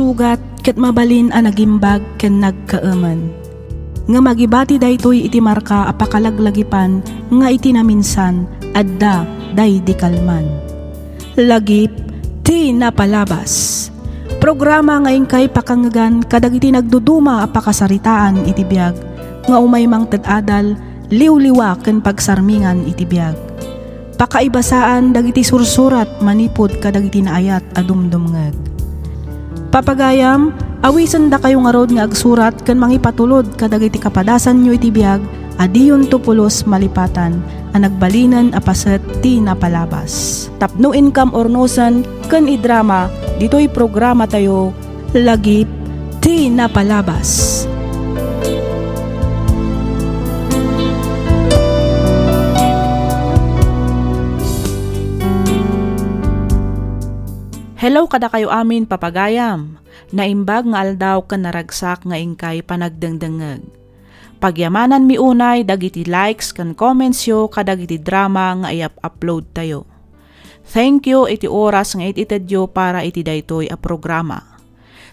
sugat ket mabalin a nagimbag ken nagkaaman. Nga magibati daytoy iti marka a pakalaglagipan nga iti naminsan adda day di kalman. Lagip ti napalabas. Programa nga ingkay pakangagan kadagiti nagduduma a pakasaritaan iti biag nga umaymang ted-adal liwliwa ken pagsarmingan iti biag. Pakaibasaan dagiti sursurat manipod kadagiti naayat a dumdumngeg. Papagayam, awisan da kayo nga rod nga agsurat ken mangipatulod kadagiti kapadasan nyo iti biag adiyon tupulos malipatan a nagbalinan a paset ti napalabas. Tapno income ornosan ken idrama ditoy programa tayo lagip ti napalabas. Hello kada kayo amin papagayam. Naimbag nga aldaw ken naragsak nga ingkay panagdengdengeg. Pagyamanan mi unay dagiti likes ken comments yo kadagiti drama nga i-upload tayo. Thank you iti oras nga ititedyo para iti daytoy a programa.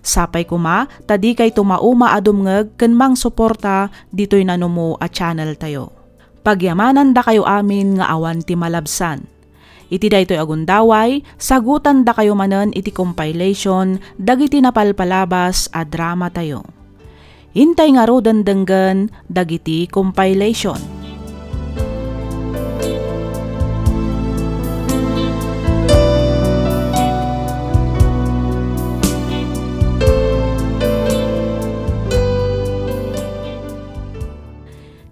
Sapay kuma tadi kay tumauma adumngeg ken mang suporta ditoy nanumo a channel tayo. Pagyamanan da kayo amin nga awan ti malabsan. Iti daytoy agundaway, sagutan da kayo manen iti compilation dagiti napalpalabas a drama tayo. Hintay nga ro denggen dagiti compilation.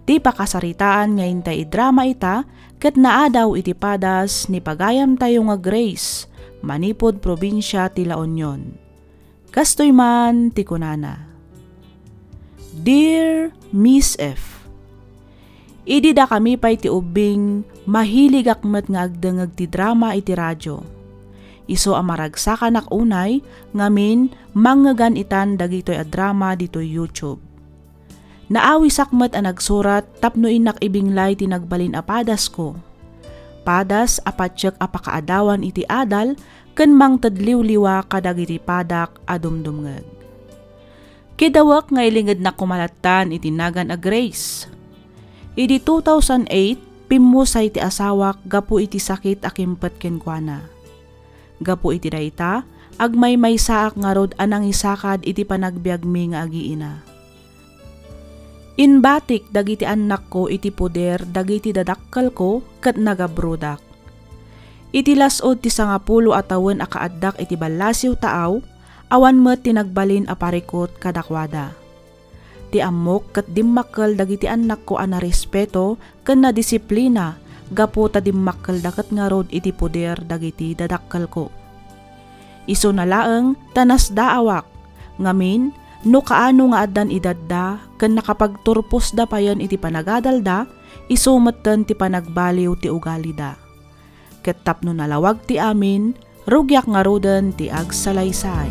Di pakasaritaan nga hintay drama ita ket naadaw iti padas ni pagayam tayo nga Grace, manipod probinsya ti La Union. Kastoy man ti kunana. Dear Miss F, idi da kami pay ti ubing mahilig akmet nga agdengeg ti drama iti radyo. Iso amaragsakan ak unay ngamin manggegan itan dagitoy a drama ditoy YouTube. Naawi sakmet a nagsurat tapno inak ibinglay ti nagbalin a padas ko. Padas apatsek a pakaadawan iti adal ken mangtedliwliwa kadagiti padak a dumdumngeg. Kidawak nga ilinged na kumalatan iti nagan a Grace. Idi 2008 pimmusay ti asawak gapu iti sakit a kimpet kenkwana. Gapu iti dayta agmay saak nga rod anang isakad iti panagbiagmi nga agiina. Inbatik dagiti anak ko iti poder dagiti dadakkel ko ket nagabrudak. Iti lasod ti 10 a tawen a kaaddak iti ballasiw taaw awan met tinagbalin a parikot kadakwada. Ti ammok ket dimmakkel dagiti anak ko a narespeto ken na disiplina gapu ta dimmakkel daket nga rod iti poder dagiti dadakkel ko. Isu na laeng tanas daawak ngamin no kaano nga addan idadda ken nakapagturpos da payan iti panagadalda isumetten ti panagbaliw ti ugali da. Ket tapno nalawag ti amin rugyak nga roden ti agsalaysay.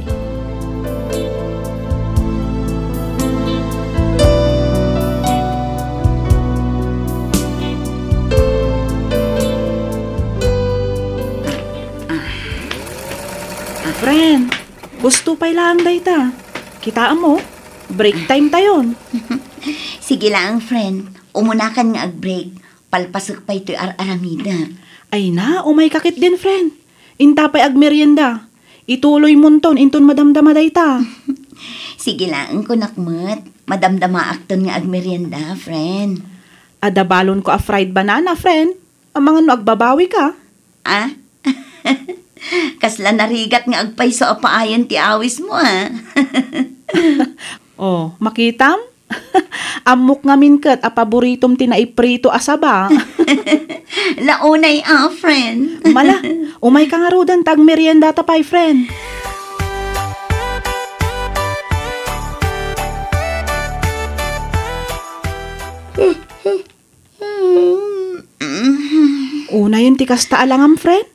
Friend, gusto pa'y lang dayta. Kitaan mo, break time tayon. Sige lang, friend. Umunakan nga ag-break. Palpasok pa ito'y aramida. Ay na, umay kakit din, friend. Intapay ag-merienda. Ituloy munton, inton madamdama dayta. Sige lang, kunakmet. Madamdama akton nga ag-merienda, friend. Adabalon ko a fried banana, friend. Ang mga no agbabawi ka. Ah? Kasla narigat nga agpayso a paayan ti awis mo, ah. Oh, makitam? Amok nga minket a paboritom tinaiprito asaba. Launay friend. Mala, umay ka nga rodan tag merienda tapay, friend. Una yun ti kasta alangam, friend.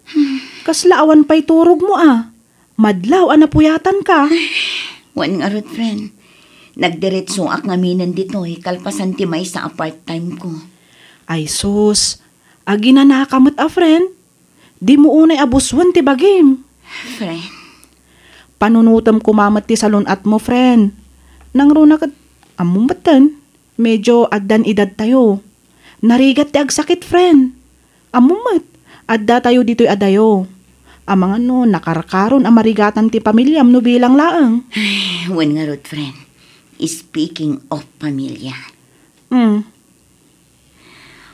Kasla awan pa'y turog mo, ah. Madlaw, anapuyatan ka. Wan nga rod, friend. Nagdiretso ak ngaminan dito, kalpasan ti may sa part-time ko. Ay sus, agi na nakakamot friend. Di mo unay abuswan ti bagim. Friend. Panunutam kumamat ti salon at mo, friend. Nang runa kat, amumatan, medyo addan edad tayo. Narigat ti agsakit, friend. Amumat, adda tayo dito'y adayo. Amang nakarakaron amarigatan ti pamilyam no bilang laang. Wen nga rod, friend. Speaking of pamilya.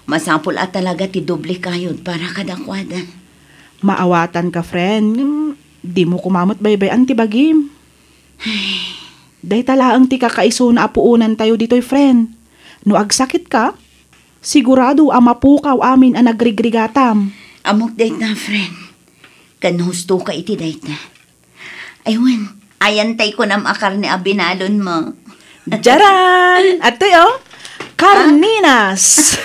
Masapul at talaga ti doble kayod para kadakwada. Maawatan ka, friend. Di mo kumamot baybay-an ti bagim. Day talaang ti kakaiso na apuunan tayo dito'y, friend. No agsakit ka, sigurado mapukaw amin ang nagrigrigatam. Amok dayt na, friend. Kanhusto ka iti dayt na. Aywan, ayantay ko nam akar ni abinalon mo. Jaran! At tayo, Carninas!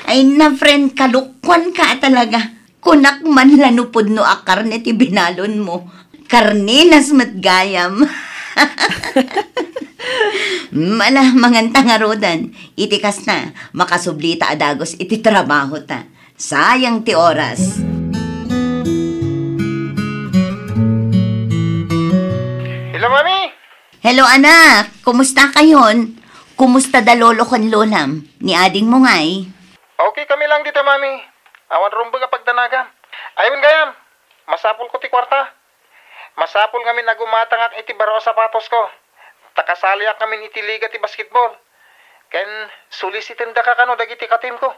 Ay na, friend, kalukwan ka talaga. Kunak man lanupod no akar ni ti binalon mo. Carninas matgayam. Mala, manganta nga rodan. Itikas na, makasublita adagos iti trabaho ta. Sayang ti oras. Hello, Mami! Hello, anak. Kumusta kayon? Kumusta da lolo kon lolam? Ni ading mo ngay? Okay kami lang dito, Mami. Awan rumbo ka pagdanagan. Ayun gayam, masapul ko ti kwarta. Masapul ngamin nagumatangak iti baro sapatos ko. Takasaliak ngamin iti liga ti basketball. Ken solicitin da ka kano dagiti katim ko.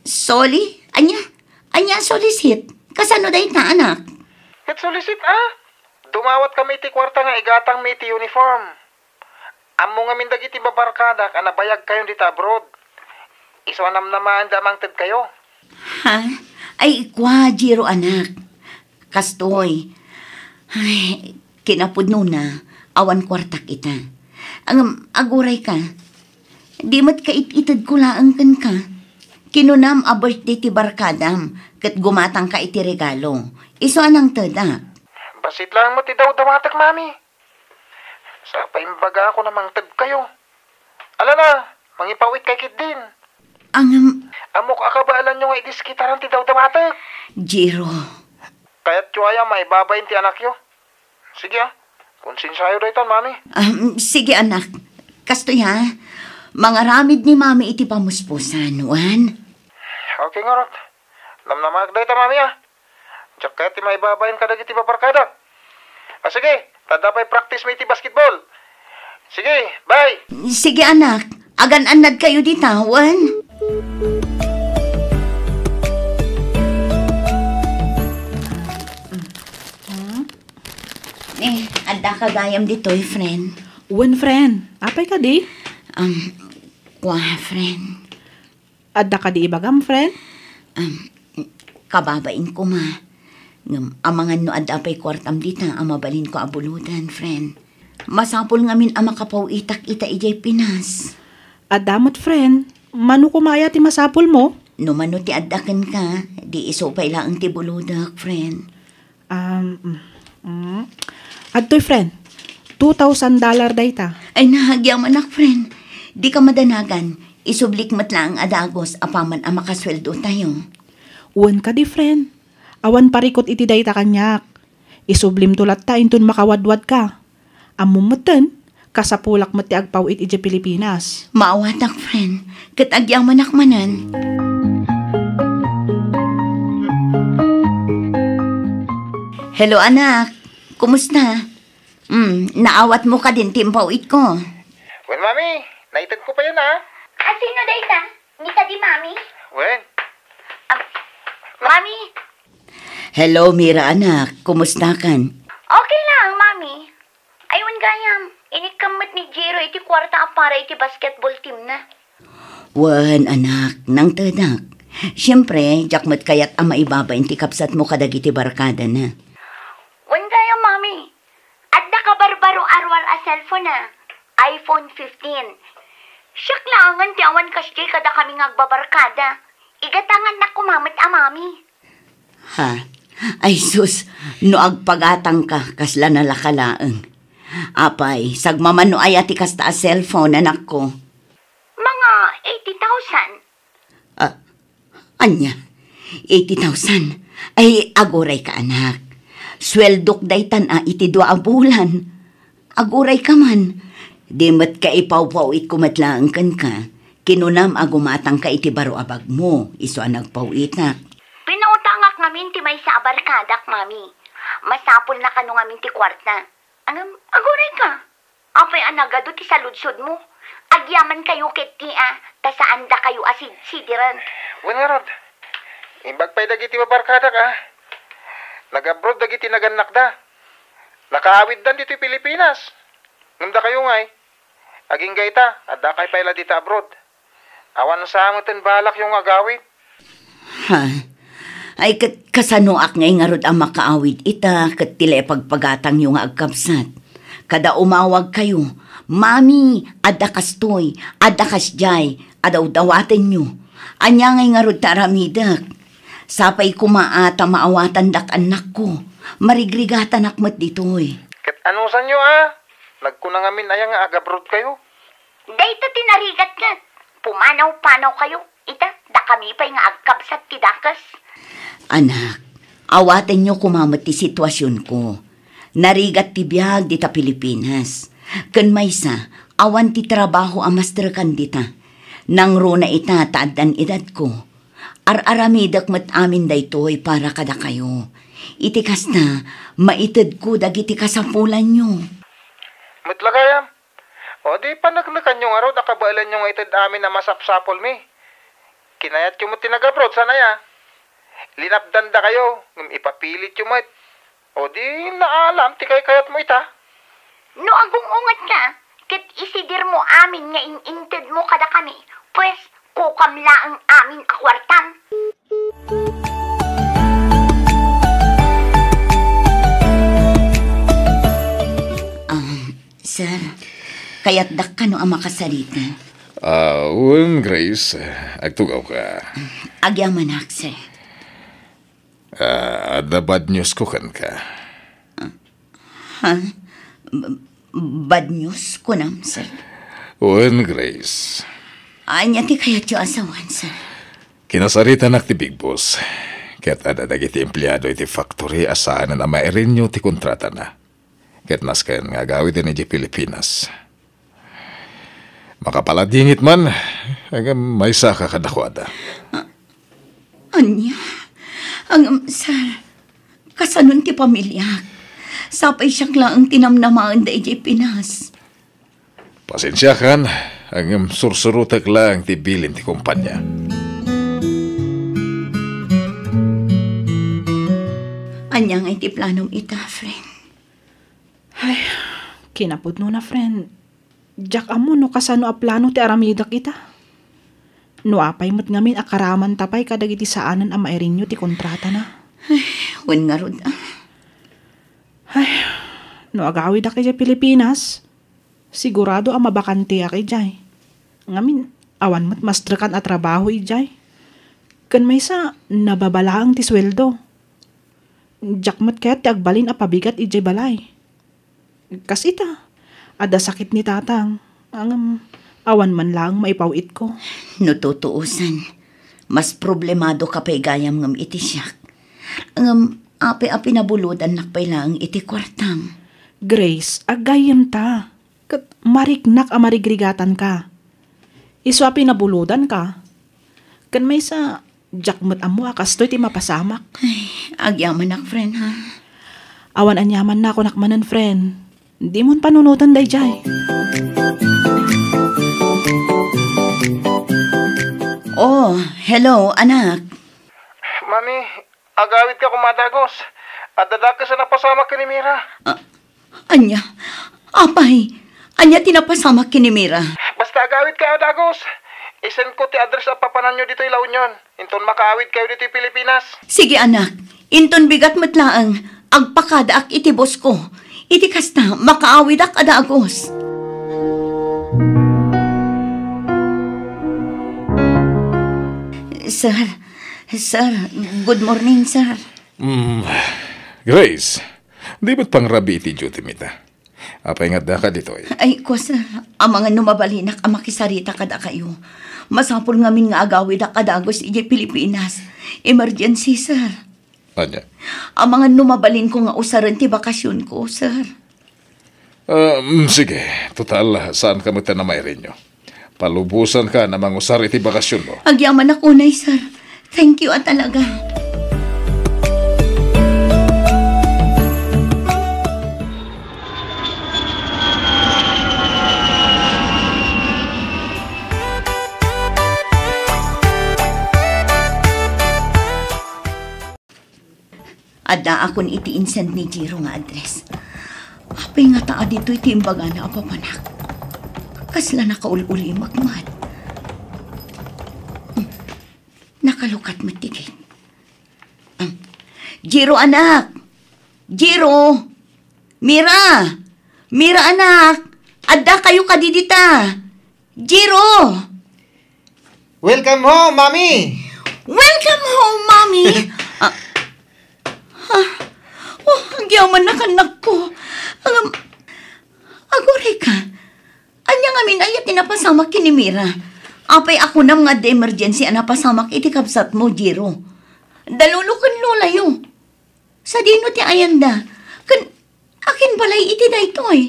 Soli? Anya solicit? Kasano day ta, anak? Ket solicit, Dumawat kami iti kwarta nga igatang mi iti uniform. Ammo ngamin dagiti babarkada ka nabayag kayo dito abroad. Iswanam naman damang ted kayo. Ha? Ay, ikwa, Jiro, anak. Kastoy. Ay, kinapudno na. Awan kwartak ita. Ang aguray ka. Di mat ka ititad ko laang kan ka. Kinunam a birthday ti barkadam. Kat gumatang ka iti regalo. Iso anang tada. Basit lang mo ti daw dawatak, Mami. Sa paimbaga ako namang ted kayo. Ala na, mangipawit kay kid din. Amok akabaalan nyo nga idiskitaran ti daw dawatak. Jiro. Kaya't tsuaya maibabayin ti anak yo. Sige konsinsayo daytan, Mami. Sige, anak. Kastoy ha. Mga ramid ni Mami iti pamuspusan, Juan. Okay nga rot. Namnamag daytan, Mami Diyak kaya ti maibabayin ka dagiti babarkada. Sige, tadapay practice mo iti basketball. Sige, bye. Sige, anak. Agan-anad kayo di tawan. Adda ka gayam dito'y, friend. Wen, friend. Apay ka di? Friend. Adda ka di ibagam, friend? Kababain ko, ma. Amangan no adda pa'y kwartam dita, amabalin ko abuludan, friend. Masapol ngamin makapaw itak ita ijay Pinas. Adamot, friend. Mano kumaya ti masapol mo? No mano ti addakan ka, di iso pa ilang ti buludak, friend. Adtoy, friend. $2,000 dayta. Ay nahagyam, anak, friend. Di ka madanagan. Isublik mat lang adagos apaman makasweldo tayo. Uwan ka di, friend. Awan parikot iti dayta kanyak. Isublim tulat ta intun makawadwad ka. Amumatan, kasapulak mati agpaw iti Pilipinas. Maawatak, friend. Katagyang manakmanan. Hello, anak. Kumusta? Naawat mo ka din timpawit ko. Well, Mami, naitad ko pa yun, Sino dayta? Ni ka di, Mami? Well, Mami? Hello, Mira, anak. Kumusta kan? Okay lang, Mami. Ayun gayam, inikamot ni Jiro iti kwarta para iti basketball team na. Wan, anak. Nang tadak. Siyempre, jakmat kayat maibaba inti kapsat mo kadagiti barkada na. Wan gayam, Mami. Adda ka barbaro arwar a cellphone na. iPhone 15. Siyak langan ti awan kasjay kada kami ngagbabarkada. Igatangan na kumamit Mami. Ha? Ay sus, no agpagatang ka, kasla na lakalaang. Apay, sagmaman no ay ati kasta a cellphone, anak ko. Mga 80,000. Anya, 80,000. Ay, agoray ka, anak. Sweldok daytan iti 2 a bulan. Aguray ka man. Di mat ka ipaw-pawit kumatlaang kan ka. Kinunam agumatang ka iti baro abag mo. Iso ang nagpawitak. Pinautangak ngamin ti may sa abarkadak, mami. Masapol na kanu ngamin ti kwarta. Aguray ka. Apay anagado ti saludsod mo. Agyaman kayo ket ti ta saan da kayo asid-sidiran. Rod. Imbag pa'y dagiti babarkada ka. Nag-abroad dagiti naganak da. Nakaawid dan dito Pilipinas. Ngamda kayo ngay. Aging gayta, at da kay pa'yla dito abroad. Awan sa amutin balak yung agawid. Ha? Ay kasano ak ngay nga rod ang makaawid ita kat tila pagpagatang yung agkapsat. Kada umawag kayo, Mami, adda kastoy, adda kasjay, adaw dawaten nyo. Anya ngay nga rod taramidak. Sapay kumaata maawatan dak anak ko. Marigrigatan akmat ditoy. Kat ano sa nyo Nagkunang amin ayang nga agabrod kayo. Dayta tinarigat nga. Pumanaw-panaw kayo. Ita, da kami pa'y nga agkabsat ti dakas. Anak, awaten nyo kumamat ti sitwasyon ko. Narigat ti biyag dita Pilipinas. Kan maysa, awan ti trabaho amaster kan dita. Nang runa ita taadan edad ko. Ar-aramidak mat amin daytoy para kada kayo. Itikas na, maitid ko dagiti kasapulan nyo. Matlagayam. O di panaglakan nyo nga raw, nakabailan nyo nga itid amin na masapsapol mi. Kinayat yung mo tinagabrod, sana ya. Linapdan da kayo, ipapilit yung mat. O di naalam, ti kayat mo ita. No agungungat ka, ket isidir mo amin nga inintid mo kada kami, pues kukamla ang amin akwartang. Sir, kaya't dak ka no ang makasalita. Grace, agtugaw ka. Agyaman ak, sir. The bad news ko kan ka. Ha? Bad news ko nam, sir. Grace. Anya ti kaya't yung asawan, sir. Kinasarita nak ti Big Boss. Kaya't ada dagiti empleyado iti factory asaan na mairin nyo ti kontrata na. Kaya't naskan nga gawid din iti Pilipinas. Makapaladingit man, may saka kadakwada. Anya? Sir, kasanon ti pamilya. Sapay siyak lang ang tinamnamaan da iti Pinas. Pasensya kan, ang sursurutak lang ti bilin ti kumpanya. Anya nga iti planong ita, friend. Ay, kinapod no na, friend. Jack amo no kasano a plano ti aramidak ita. No apay mo't ngamin akaraman tapay kadagiti saanan a mairin nyo ti kontrata na. Ay, wan nga rod Ay, no agawid aki dyan Pilipinas, sigurado ang mabakante aki dyan. Ngamin, awan mo't mastrakan a trabaho dyan. Kan may sa nababalaang ti sweldo. Jack mo't kaya ti agbalin a pabigat ijay balay. Kas ita, ada sakit ni tatang. Ang awan man lang maipawit ko. No tutuusan, mas problemado ka pa'y gayam ngam iti siyak. Ang api-api na buludan nakpay lang iti kwartang. Grace, agayam ta. Kat mariknak a marigrigatan ka. Isu api na buludan ka. Kan may sa jakmat amo akastoy ti mapasamak. Ay, agyaman nak, friend, ha? Awan anyaman na ako nakmanan, friend. Di mon panunutan day jay. Oh, hello, anak. Mami, agawid ka kumadagos. At dadag ka sa napasama ka ni Mira. Anya, apay, anya tinapasama kinimira. Basta agawid kayo dagos. Isen ko ti address at papanan nyo dito La Union. Inton makaawid kayo dito Pilipinas. Sige, anak, inton bigat matlaang, agpakada ak iti boss ko. Iti kasta, makaawid ak adagos. Sir, good morning, sir. Grace, di ba't pangrabi iti duty mita? Apay nga da ka dito eh. Ay, ko, sir, ang mga numabalinak ang makisarita kada kayo. Masapol ngamin nga agawid ak adagos iti Pilipinas. Emergency, sir. Anya? Ang mga numabalin ko nga usaran ti bakasyon ko, sir. Sige, total, saan ka mo na mayroon nyo? Palubusan ka na mangusar iti bakasyon mo. Agyaman ako, nay, sir. Thank you talaga. Ada akon iti insent ni Jiro nga address. Apay nga taa dito iti imbaga na apapanak. Kasla nakaululi magmat. Nakalukat matigit. Jiro anak! Jiro! Mira! Mira anak! Ada kayo kadidita! Jiro! Welcome home, Mami! Welcome home, Mommy! Ang yaman na kanak ko. Agoray ka. Anya nga minayat tinapasamak kini Mira. Apay ako nam nga de-emergency anapasamak iti kapsat mo, Jiro. Dalulukan lolayo. Sa dino ti ayanda. Akin balay iti daytoy.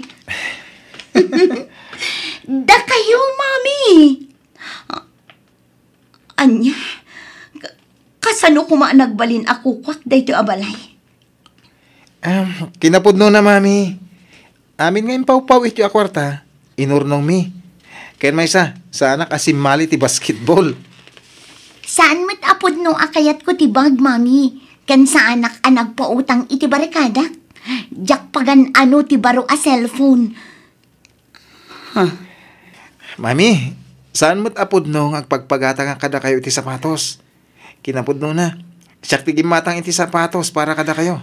Da kayo, Mami. Anya, kasano kuma nagbalin ako kwak dayto abalay. Kinapudno na, Mami. Amin ngayon pau-pau ito akwarta. Inurnong mi. Kaya may sa anak asimali ti basketball. Saan mat apod no akayat ko ti bag, Mami? Kan sa anak pautang iti barikada? Jak pagan ano ti baro a cellphone. Mami, saan mat apod no agpagpagata nga kada kayo iti sapatos? Kinapudno na. Siyak ti gimatang iti sapatos para kada kayo.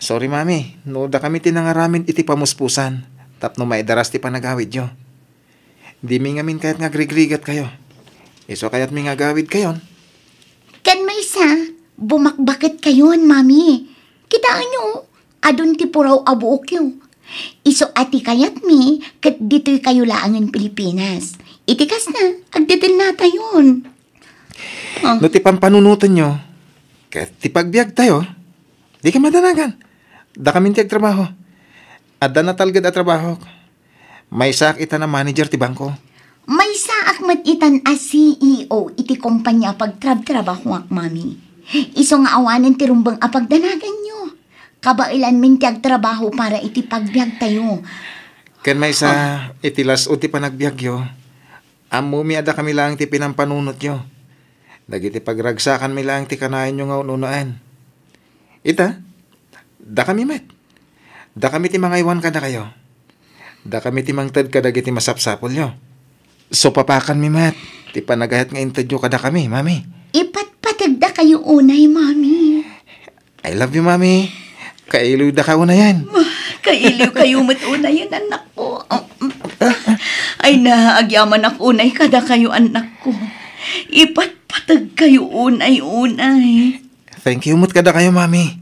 Sorry, Mami. No da kami tinangaramin iti pamuspusan. Tapno maidaras ti panagawid yo. Di mi ngamin kahit nga grigrigat kayo. Iso kayat mi nga gawid kayon. Kan may sa, bumakbakit kayon, Mami. Kitaan nyo, adun ti puraw abuok yo. Iso ati kayat mi, kat dito'y kayo laangan Pilipinas. Itikas na, agdadal nata yun. No ti pampanunutan nyo, kahit ti pagbiag tayo, di ka madanagan. Da kami ti agtrabaho. Adda na talgad a trabaho. May sak ita na manager ti bangko. May saak matitan a CEO iti kumpanya pagtrabaho ak, Mami. Iso nga awanan ti rumbang apagdanagan nyo. Kabailan min ti agtrabaho para iti pagbiag tayo. Ken may sa itilas o ti panagbiag yo. Amumi ada kami lang ti pinampanunot yo. Dagiti pagragsakan mi lang ti kanayan nyo nga ununoan. Ita, da kami met. Da kami ti mga iwan kada kayo. Da kami ti mangtad kada giti masapsapol nyo. So papakan mi met. Ti panagayat nga intadyo kada kami, Mami. Ipatpatagda kayo unay, Mami. I love you, Mami. Kailiw da ka una yan. Kailiw kayo matuna yan, anak ko. Ay na, agyaman ako unay kada kayo, anak ko. Ipatpatag kayo unay-unay. Thank you mut kada kayo, Mami.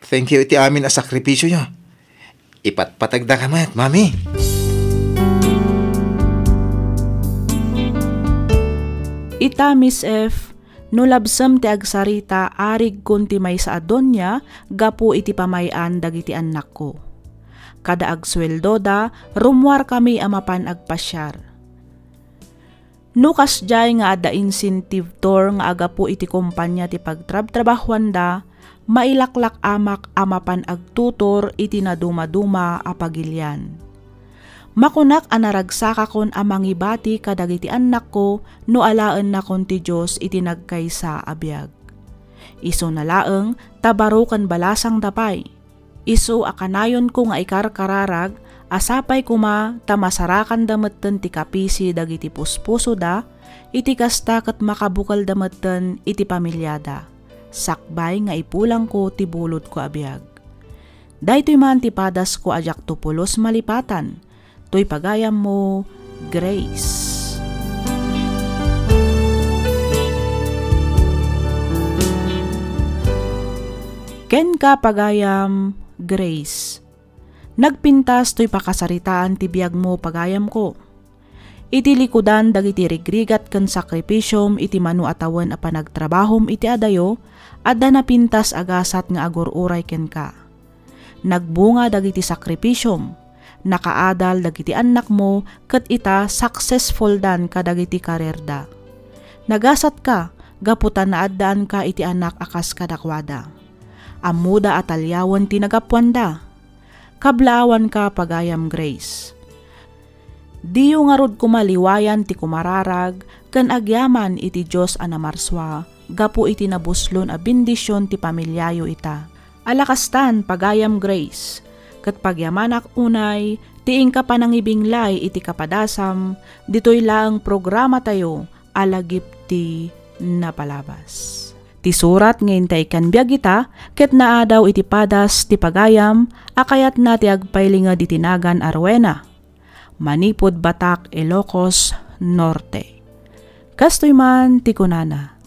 Thank you iti amin a sakripisyo nyo. Ipatpatagda ka mat, Mami. Ita, Miss F, no labsam ti agsarita arig kun ti may sa adonya, gapu iti pamayan dagiti anak ko. Kada agsweldo da, rumwar kami amapan agpasyar. Nukas jay nga ada incentive tor nga agapu iti kumpanya ti pagtrabtrabahuan da, mailaklak amak amapan agtutor iti naduma-duma apagilyan. Makunak anaragsaka kon amangibati kadagiti anak ko no alaan na kon ti Diyos iti nagkaysa abiyag. Iso nalaeng tabarukan balasang dapay. Iso akanayon ko nga ikarkararag asapay kuma tamasarakan dametten ti kapisi dagiti puspuso da iti kasta ket makabukal dametten iti pamilyada. Sakbay nga ipulang ko ti bulod ko abiyag. Daytoy man ti padas ko ajak tupulos malipatan. To'y pagayam mo, Grace. Ken ka pagayam, Grace. Nagpintas to'y pakasaritaan ti biyag mo pagayam ko. iti likudan dagiti rigrigat ken sakripisyom iti manu atawan a panagtrabahom iti adayo, adda napintas agasat nga agururay ken ka. Nagbunga dagiti sakripisyom, nakaadal dagiti anak mo, ket ita successful dan kadagiti karerda. Nagasat ka, gaputan na addaan ka iti anak akas kadakwada. Amuda atalyawan ti nagapwanda. Kablaawan ka pagayam Grace. Diyo nga rod kumaliwayan ti kumararag, ken agyaman iti Diyos a namarswa, gapu iti nabuslon a bendisyon ti pamilyayo ita. Alakastan pagayam Grace, ket pagyamanak unay, tiing ka panangibinglay iti kapadasam, ditoy lang programa tayo, alagip ti napalabas. Ti surat ngayon tay kanbiag ita, ket naadaw iti padas ti pagayam, akayat na ti agpailinga di tinagan Arwena. Manipod Batak, Ilocos Norte. Kastoy man ti kunana.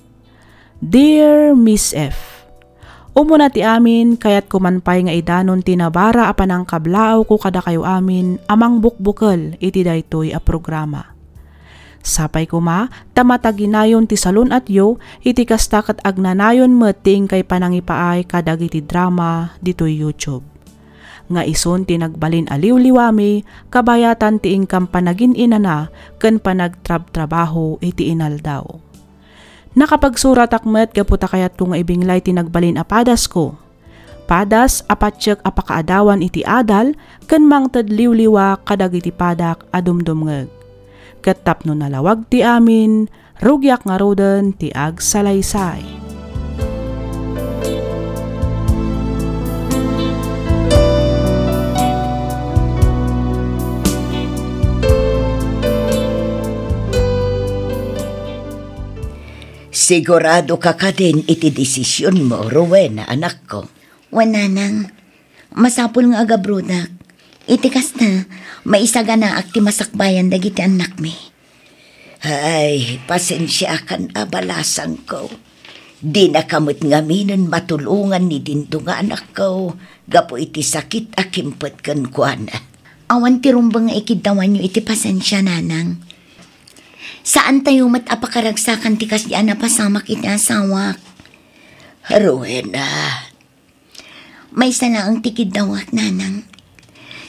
Dear Miss F, umuna ti amin kayat kumanpay nga idanon tinabara apan ang kablao ko kada kayo amin amang bukbukal iti daytoy a programa. Sapay kuma, tamataginayon ti salon at yo, iti kastakat agnanayon meting kay panangipaay kadag iti drama ditoy YouTube. Nga ison ti nagbalin aliw-liwami, kabayatan ti ingkam panagin inana, ken panagtrab-trabaho iti inaldaw. Nakapagsurat akmet gaputa kayat kung ibinglay ti nagbalin apadas ko. Padas apatsyak apakaadawan iti adal, ken mangted liw-liwa kadag iti padak adumdumngeg. Ket tapno nalawag ti amin, rugyak nga roden ti agsalaysay. Sigurado ka din iti desisyon mo, Rowena, anak ko. Wananang, masapul nga agabrudak. Itikas na, maisaga na akti masakbayan dagiti anak mi. Ay, pasensya kan abalasang ko. Di na kamot ngaminon matulungan ni dinto nga anak ko. Gapo iti sakit akimpet kan kuana. Awan ti rumbang nga ikidawan nyo iti pasensya, nanang. Saan tayo matapakaragsakan ti kasyan na pasamak iti asawak? Rowena. May sana ang tikidawak, nanang.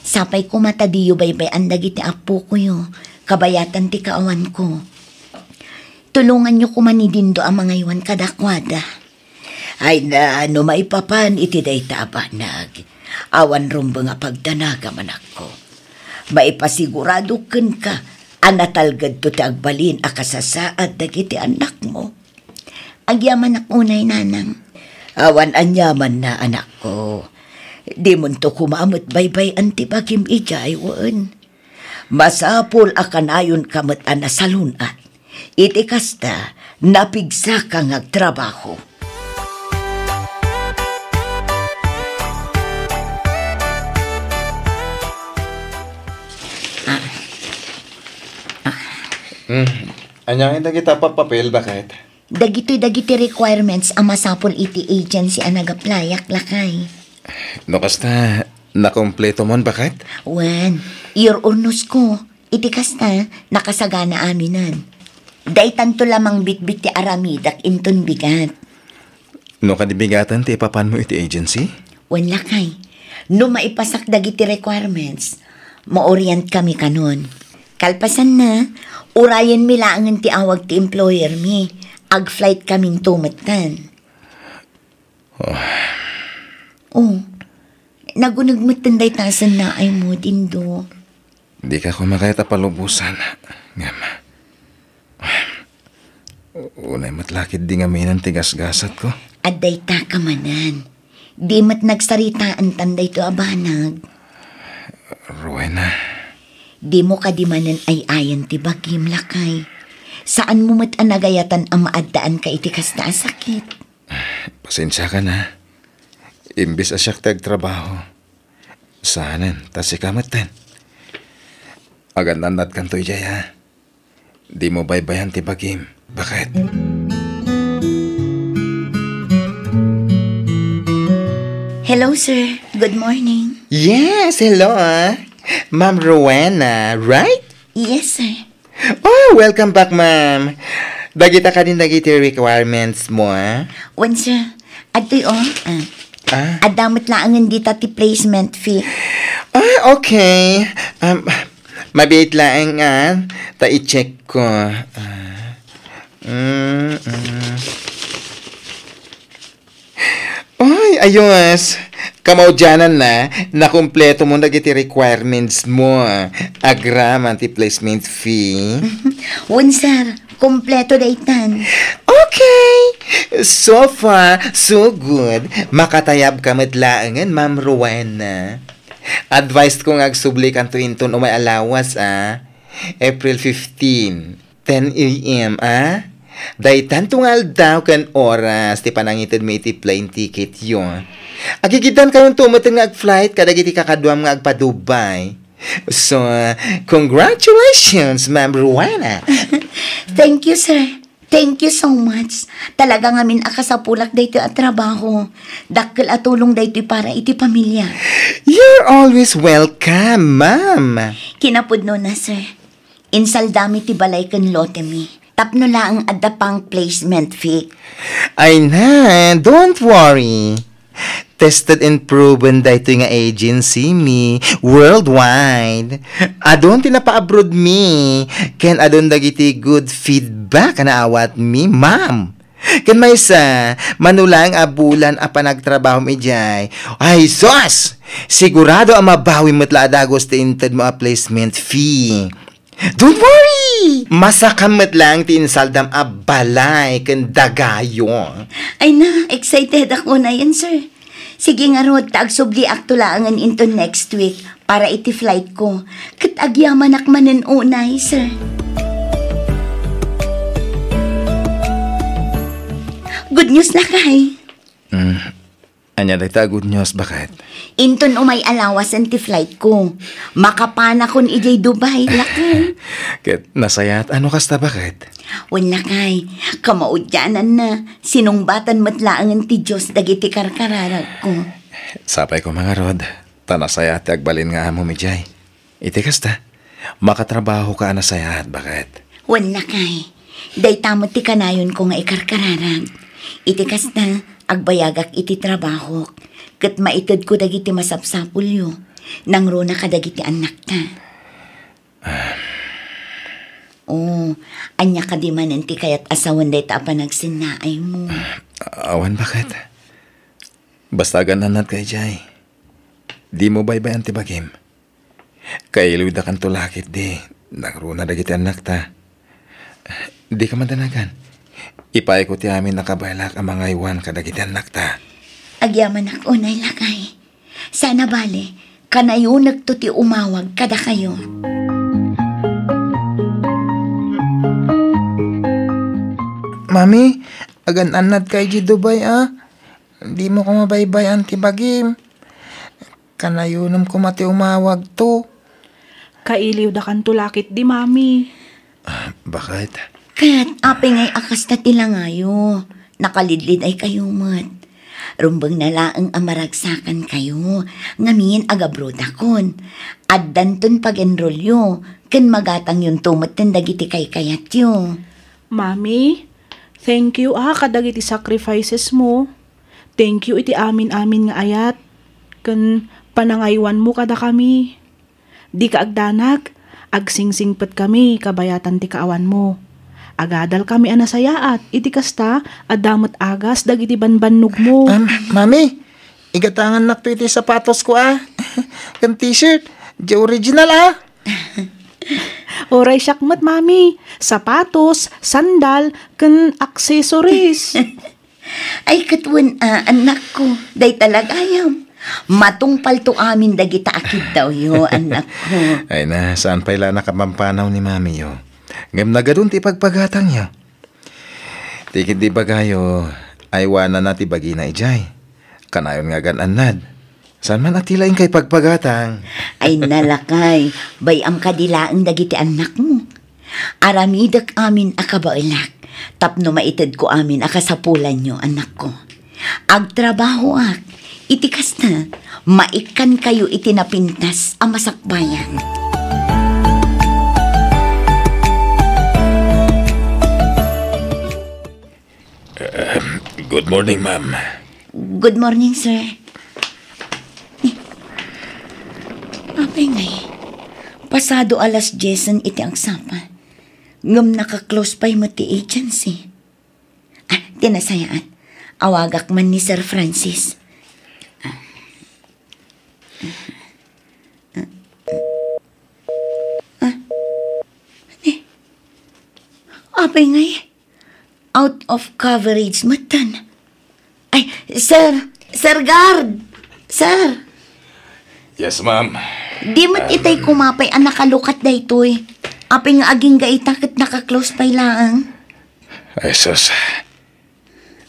Sapay ko matadiyo baybay ang dagiti apo ko yo, kabayatan ti kaawan ko. Tulungan nyo kumanidindo ang mga iwan kadakwada. Ay na, no maipapan iti day tabanag. Awan rumba nga pagdanaga manak ko. Maipasigurado ken ka, anatalgad to ti agbalin akasasaad dagiti anak mo. Agyaman ak unay, nanang. Awan anyaman na anak ko. Di mo to kumamot baybay antibagim ijay wan. Masapol akanayon kamot anasalunat. Iti kasta napigsa kang agtrabaho. Anyangin na kita papapel, bakit? Dagiti requirements ang masapol iti agency ang nagaplayak lakay. No kasta, nakompleto mon bakit? Wen, your urnos ko. Iti kasta, nakasagana aminan. Day tanto lamang bitbit ti aramidak inton bigat. No kadibigatan ti ipapan mo iti agency? Wen lakay. No maipasak dagiti requirements, ma-orient kami kanon. Kalpasan na, urayan mi laangan ti awag ti employer mi. Ag-flight kaming tumatan. Oh, nagunagmatan day tasan na ay mo dindo. Di ka kumakayat palubusan. Ngama. Unay matlakid di nga minan tigas-gasat ko. Aday ta kamanan. Di mat nagsaritaan tanday to abanag. Rowena. Di mo kadimanan ay ayan ti bagim lakay. Saan mo mat anagayatan ang maaddaan ka itikas na sakit? Pasensya ka na. Imbis asyak tagtrabaho. Saanan, tasikamat Agandanat kantoy jaya. Di mo baybayan ti bagim. Bakit? Hello, sir. Good morning. Yes, hello. Ma'am Rowena, right? Yes, sir. Oh, welcome back, ma'am. Dagita ka din dagiti requirements mo, ah? Sir, ato'y adamot lang ang dita ti placement fee. Ah, okay. Mabait lang ta i-check ko. Ay, ayos. Kamaudyanan na kumpleto mo dagiti requirements mo. Agram anti-placement fee. Sir, kompleto daytan. Okay. So far, so good. Makatayab ka matlaangan, Ma'am Rowena. Advised ko nga agsubli kanto inton umay alawas, April 15, 10 a.m., Daytan tungal daw kan oras ti panangitid mo iti plane ticket yun. Agigitan kayong tumatang nga ag-flight kadagiti kakaduam nga agpa-Dubai. So, congratulations, Ma'am Rowena. Thank you, sir. Thank you so much. Talaga ngamin akasapulak dayto at trabaho. Dakkel at tulong dayto para iti pamilya. You're always welcome, ma'am. Kinapudno na, sir. Insaldami ti balay ken lote mi. Tapno lang ang adapang placement fee. Ay na, don't worry. Tested and proven dahito nga agency mi worldwide. Adon tinapa-abroad mi. Ken adon dagiti good feedback na awat mi, ma'am. Ken may sa manulang abulan a panagtrabaho mi jay. Ay sos! Sigurado ang mabawi mo't laadagos ti inted mo a placement fee. Don't worry! Masakamat lang tinsaldam a balay ken dagayo. Ay na, excited ako na yan, sir. Sige nga rod, tagsubli aktulangan into next week para iti flight ko. Kat agyaman akmanen unay, sir. Good news na kay. Anya dayta good news, bakit? Inton umay alawas ang ti flight ko. Makapana kon ijay Dubai, laki. Ket nasayat, ano kasta bakit? Wala kay, kamaudyanan na. Sinungbatan matlaangan ti Diyos dagiti karkararag ko. Sapay ko mga rod, tanasayat agbalin nga mo mijay. Iti kasta, makatrabaho ka nasayat, bakit? Wala kay, day tamot ti kanayon ko nga ikarkararag. Iti kasta, agbayagak iti trabaho. Kat maitid ko dagiti masapsapulyo. Nang rona ka dagiti anak ta. Anya ka di manen ti kayat asawan day ta pa nagsinaay mo. Awan bakit? Basta gananat kay Jay. Di mo baybayan ti bagim. Kailuy da kan tulakit di. Nang rona dagiti anak ta. Di ka madanagan. Ipay ko ti amin nakabaylak ang mga iwan kadagiti anak ta. Agyaman ako na ilakay. Sana bale, kanayo nagtuti umawag kada kayo. Mami, agan-anad kay di Dubai, Di mo ko mabaybayan ti bagim. Kanayunom ko mati umawag to. Kailiw da kan tulakit di, mami. Bakit? Kat, aping ay akas na tilangayo. Nakalidlid ay kayo mat. Rumbang nalaang amaragsakan kayo. Ngamin agabrodakon. Addanton pag-enrolyo. Ken magatang yung tumat dagiti kay kayat yo. Mami, thank you kadagiti sacrifices mo. Thank you iti amin-amin nga ayat. Ken panangaywan mo kada kami. Di ka agdanag, agsingsingpet kami kabayatan ti kaawan mo. Agadal kami anasayaat, iti kasta, adamot agas, dagiti banbannog mo. Mami, igatangan na to iti sapatos ko, Kan t-shirt, di original, Oray syakmat, mami. Sapatos, sandal, kan accessories. Ay katwan, anak ko, day talagayam. Matungpal to amin dagita akid daw yo, anak ko. Ay na, saan pala nakapampanaw ni mami yo? Ngam na gadun ti pagpagatang niya. Tikid di bagayo, aywanan na ti bagi na ijay. Kanayon nga gananad. Saan man atilain kay pagpagatang? Ay nalakay, bayam kadilaang dagiti anak mo. Aramidak amin akabailak. Tapno maitid ko amin akasapulan nyo, anak ko. Agtrabaho itikas na, maikan kayo itinapintas ang masakbayan. Good morning, ma'am. Good morning, sir. Apay ngay. Pasado alas 10 iti ang sapa. Ngam naka-close pa yung ti agency. Tinasayaan. Awagak man ni Sir Francis. Apay ngay. Out of coverage matan. Ay, sir! Sir Guard! Sir! Yes, ma'am. Di mat itay kumapay ang nakalukat da ito'y. Apay nga aging gaita kat naka-close pa lang. Ay, sus.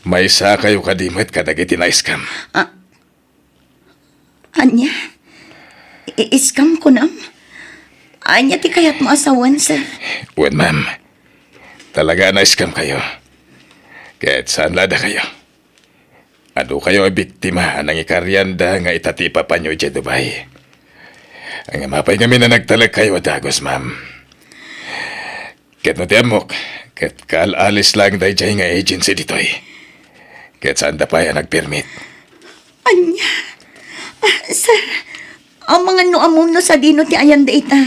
May isa kayo kadimit kadagiti na iskam. Anya? Iskam ko nam? Anya ti kayat mo asawan, sir? Well, ma'am. Talaga na iskam kayo. Kahit saan lada kayo. Ano kayo ay biktima ng ikaryanda nga itatipa pa nyo dyan Dubai. Ang mapay kami na nagtalag kayo at agos, ma'am. Kahit no tiamok, kahit kalalis lang dahi dyan nga agency dito'y. Kahit saan da pa yan nagpermit. Anya? Sir, ang mga noamom no sa dino ti ayan da ita.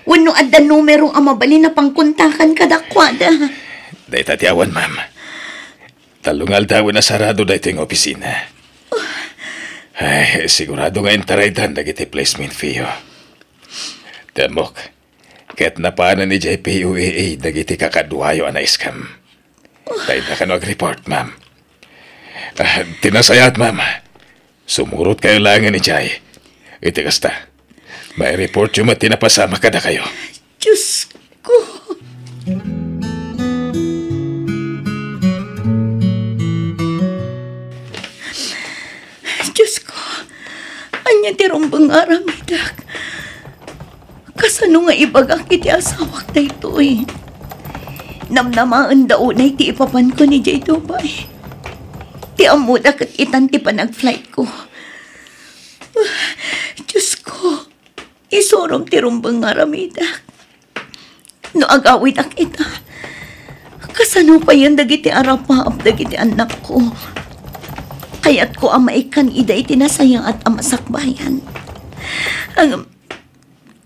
Wano adda numero ang mabali na pangkuntakan kadakwada. Da itatiawan, ma'am. Talungal daw na sarado da ito yung opisina. Ay, sigurado nga intaraydan dagiti placement fee. Temok, kahit napaanan ni JPUAA dagiti kakaduayo na iskam. Dahil na ka report, ma'am. Tinasayat, ma'am. Sumurot kayo lang ni Jai. Iti kasta. May report yung matinapasama kada kayo. Diyos ko. Diyos ko. Anya tirong bangaramidak. Kasano nga ibagak iti asawak na ito eh. Namnamaan daw na iti ipapan ko ni Jay Dubai. Ti amuda kat itanti pa nag-flight ko. Diyos ko. Isurom tirumbang aramidak. No agawid ak ita. Kasano pa yan dagiti arapaap dagiti anak ko. Kaya't ko ang maikan ida itinasayang at amasakbayan. Ang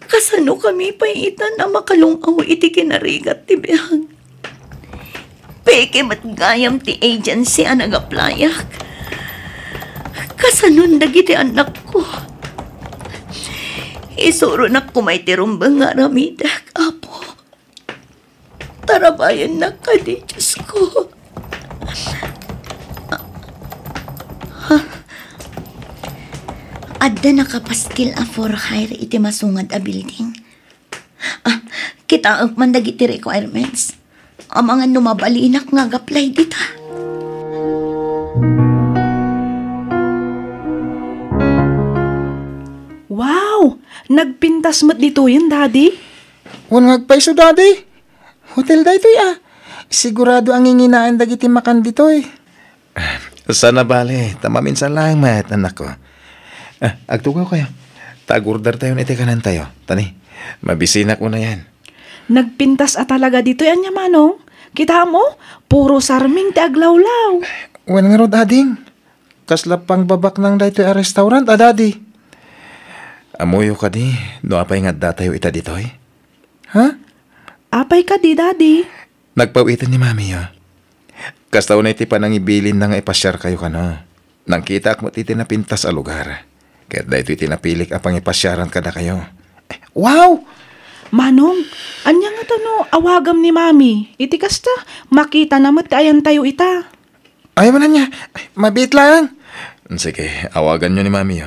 kasano kami pa itan na makalungaw iti kinarigat ti bihag. Peke matgayam ti agency ang nagaplayak. Kasanon dagiti anak ko. Isuro na kumay tirumbang aramidak, apo. Tarabayan na ka di, Diyos ko. Adda nakapastil a for hire iti masungad a building. Kita ang mandag iti requirements. Ang mga numabalinak nga gaplay dita. Wow! Nagpintas mat dito yun, Daddy? Wan ngagpaiso, Daddy. Hotel da ito sigurado ang inginaan dagiti makan dito eh. Sana bale, tamaminsan lang mat, anak ko. Agtugaw kayo. Tag-order tayo na itikanan tayo. Tani, mabisina ko na yan. Nagpintas at talaga dito yan niya, Manong. Kita mo, puro sarming ti aglawlaw. Wan nga ro, Daddy. Kasla pang babak nang da ito restaurant, Daddy. Amuyo ka di, no apay nga datayo ita dito eh. Ha? Apay ka di, Daddy. Nagpawitan ni Mami Kastaw na iti pa nang ibilin na nga ipasyar kayo ka no. Nang kita akmat iti napintas a lugar. Kaya da ito iti napilik apang ipasyaran ka na kayo. Wow! Manong, anya nga tano, awagam ni Mami. Iti kasta, makita namat kaayan tayo ita. Ayaw mo na niya. Mabit lang. Sige, awagan nyo ni Mami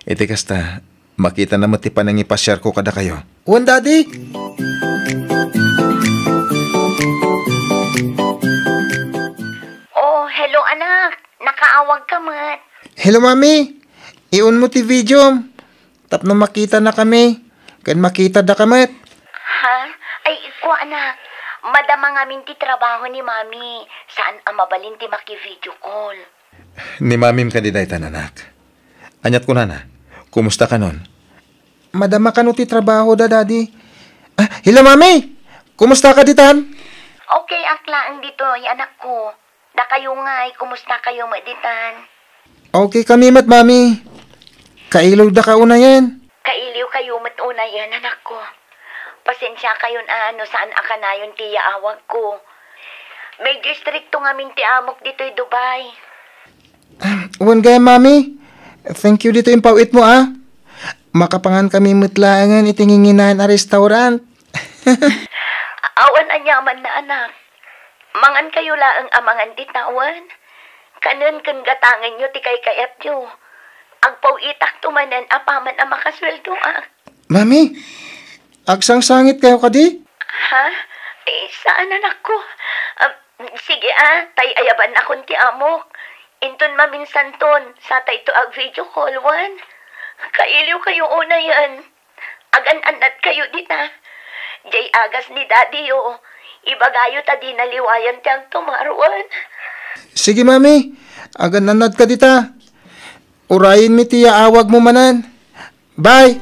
Iti kasta, makita namat ti pa nang ipasyar ko kada kayo. Wan, Daddy. Oh, hello anak. Nakaawag ka mat. Hello, Mami. Iun mo ti video. Tapno makita na kami. Kan makita da kamet. Ha? Ay, ikaw anak. Madama nga min ti trabaho ni Mami. Saan ang mabalin ti maki-video call? Ni Mamim ka di daytan anak. Anyat ko na. Kumusta ka nun? Madama ka no ti trabaho da, Daddy. Hello, Mami. Kumusta ka ditan? Okay, akla ang dito, anak ko. Da kayo nga'y, kumusta kayo maditan? Okay kami mat, mami. Kailog da ka una yan. Kailiw kayo matuna yan, anak ko. Pasensya kayon saan akanayon tiya awag ko. May distrikto nga minti amok dito'y Dubai. Uwan gaya, mami. Thank you dito yung pawit mo, ah. Makapangan kami mutlangan itinginginan a restaurant. Awan anyaman na anak. Mangan kayo laang amangan ditawan. Kanon kan gatangan nyo ti kay kayat nyo. Agpaw itak tumanan apaman ang makasweldo ah. Mami, agsang-sangit kayo kadi? Ha? Saan anak ko? Sige tay ayaban akong ti amok. Inton maminsan ton, sa tay to ag video call one. Kailiw kayo una yan. Agan-anat kayo dita. Jay agas ni daddy yo. Ibagayo ta di naliwayan tiyang tumaruan. Sige, mami. Agan nanad ka dita. Urayin mi tiya awag mo manan. Bye!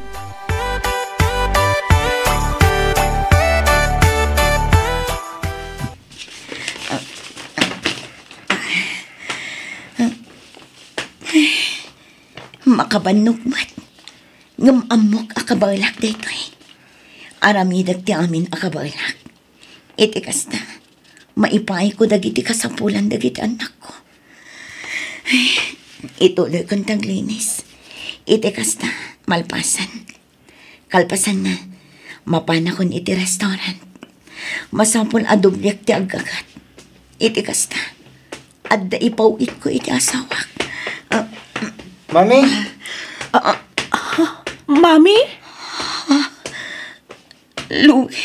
Makabanugmat. Ngamamok akabalak dito eh. Aramidag ti amin akabalak. Iti kasta. Maipay ko dagiti kasapulan dagiti anak ko. Ituloy kong taglinis. Iti kasta. Malpasan. Kalpasan na. Mapana kon iti restaurant. Masampol adubyak ti agagat. Iti kasta. Adda ipawit ko iti asawak. Mami? Mami? Louie.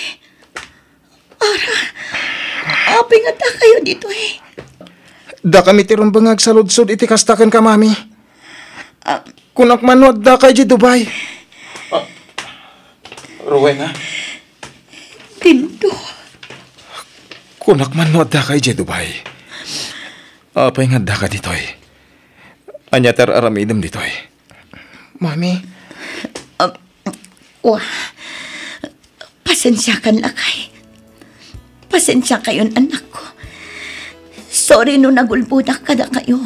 Api nga ta kayo dito eh. Da kami tirong bangag sa ludsod iti kastakan ka, mami. Kunak manod da kay di Dubai. Rowena? Tinto. Kunak manod da kay di Dubai. Apay nga da ka dito eh. Anyatar aramidem dito eh. Mami? Wah. Pasensya kan lakay. Pasensya kayon anak ko. Sorry no nagulbudak kada kayo.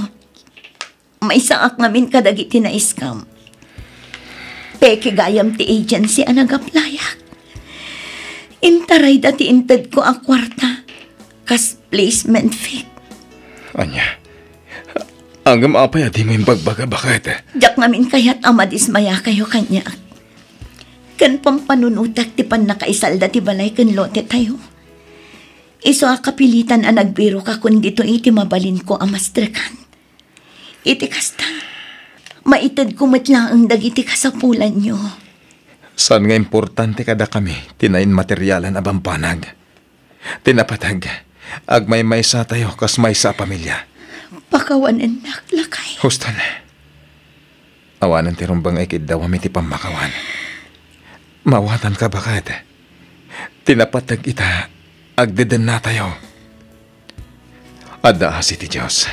May saak ngamin kadagiti na iskam. Peke gayam ti agency ang nagaplayak. Intaray dati inted ko ang kwarta. Kas placement fee. Anya, anggam apay adi mo yung bagbaga bakit? Jak ngamin kaya't amadismaya kayo kanya. Kan pampanunutak ti pan nakaisalda ti balay kan lote tayo. Iso akapilitan ang nagbiro ka kun dito iti mabalin ko ang mastrekan. Iti kasta, maitad kumatla ang dagiti kasapulan nyo. Saan nga importante kada kami, tinayin materialan abang panag. Tinapatag, agmay-may sa tayo kas may sa pamilya. Pakawanan naklakay. Huston, awanan ti rumbang ay kidaw amiti pamakawan. Mawatan ka bakit? Tinapatag ita, agdeden na tayo. Adda si ti Diyos.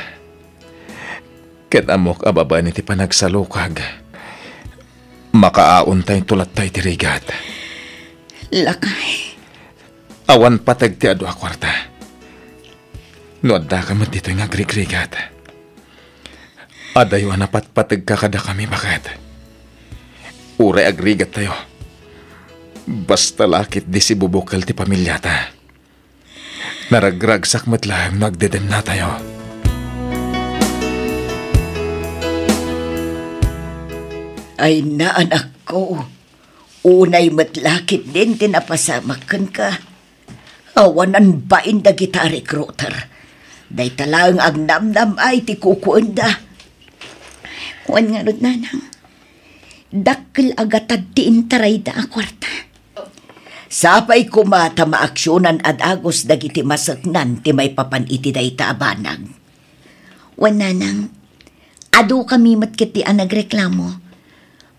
Ket amok ababa ni ti panagsalukag. Makaaon tayo tulat tayo ti rigat. Lakay. Awan patag ti adu akwarta. No adda ka man dito nga agrig-rigat. Adayo anapat patag ka kada kami bakit? Uray agrigat tayo. Basta lakit di si bubukal ti pamilyata. Naragragsak matlang nagdeden na tayo. Ay na anak ko. Unay matlakit din tinapasamakan ka. Awanan bain da kita recruiter. Day talang ang namnam ay ti kukuunda. Wan nga ron nanang. Dakil agatad ti intaray da akwarta. Sapay kumata maaksyonan at agos dagiti masaknan ti may papan iti day taabanag. Wan nanang. Ado kami matkiti ang nagreklamo.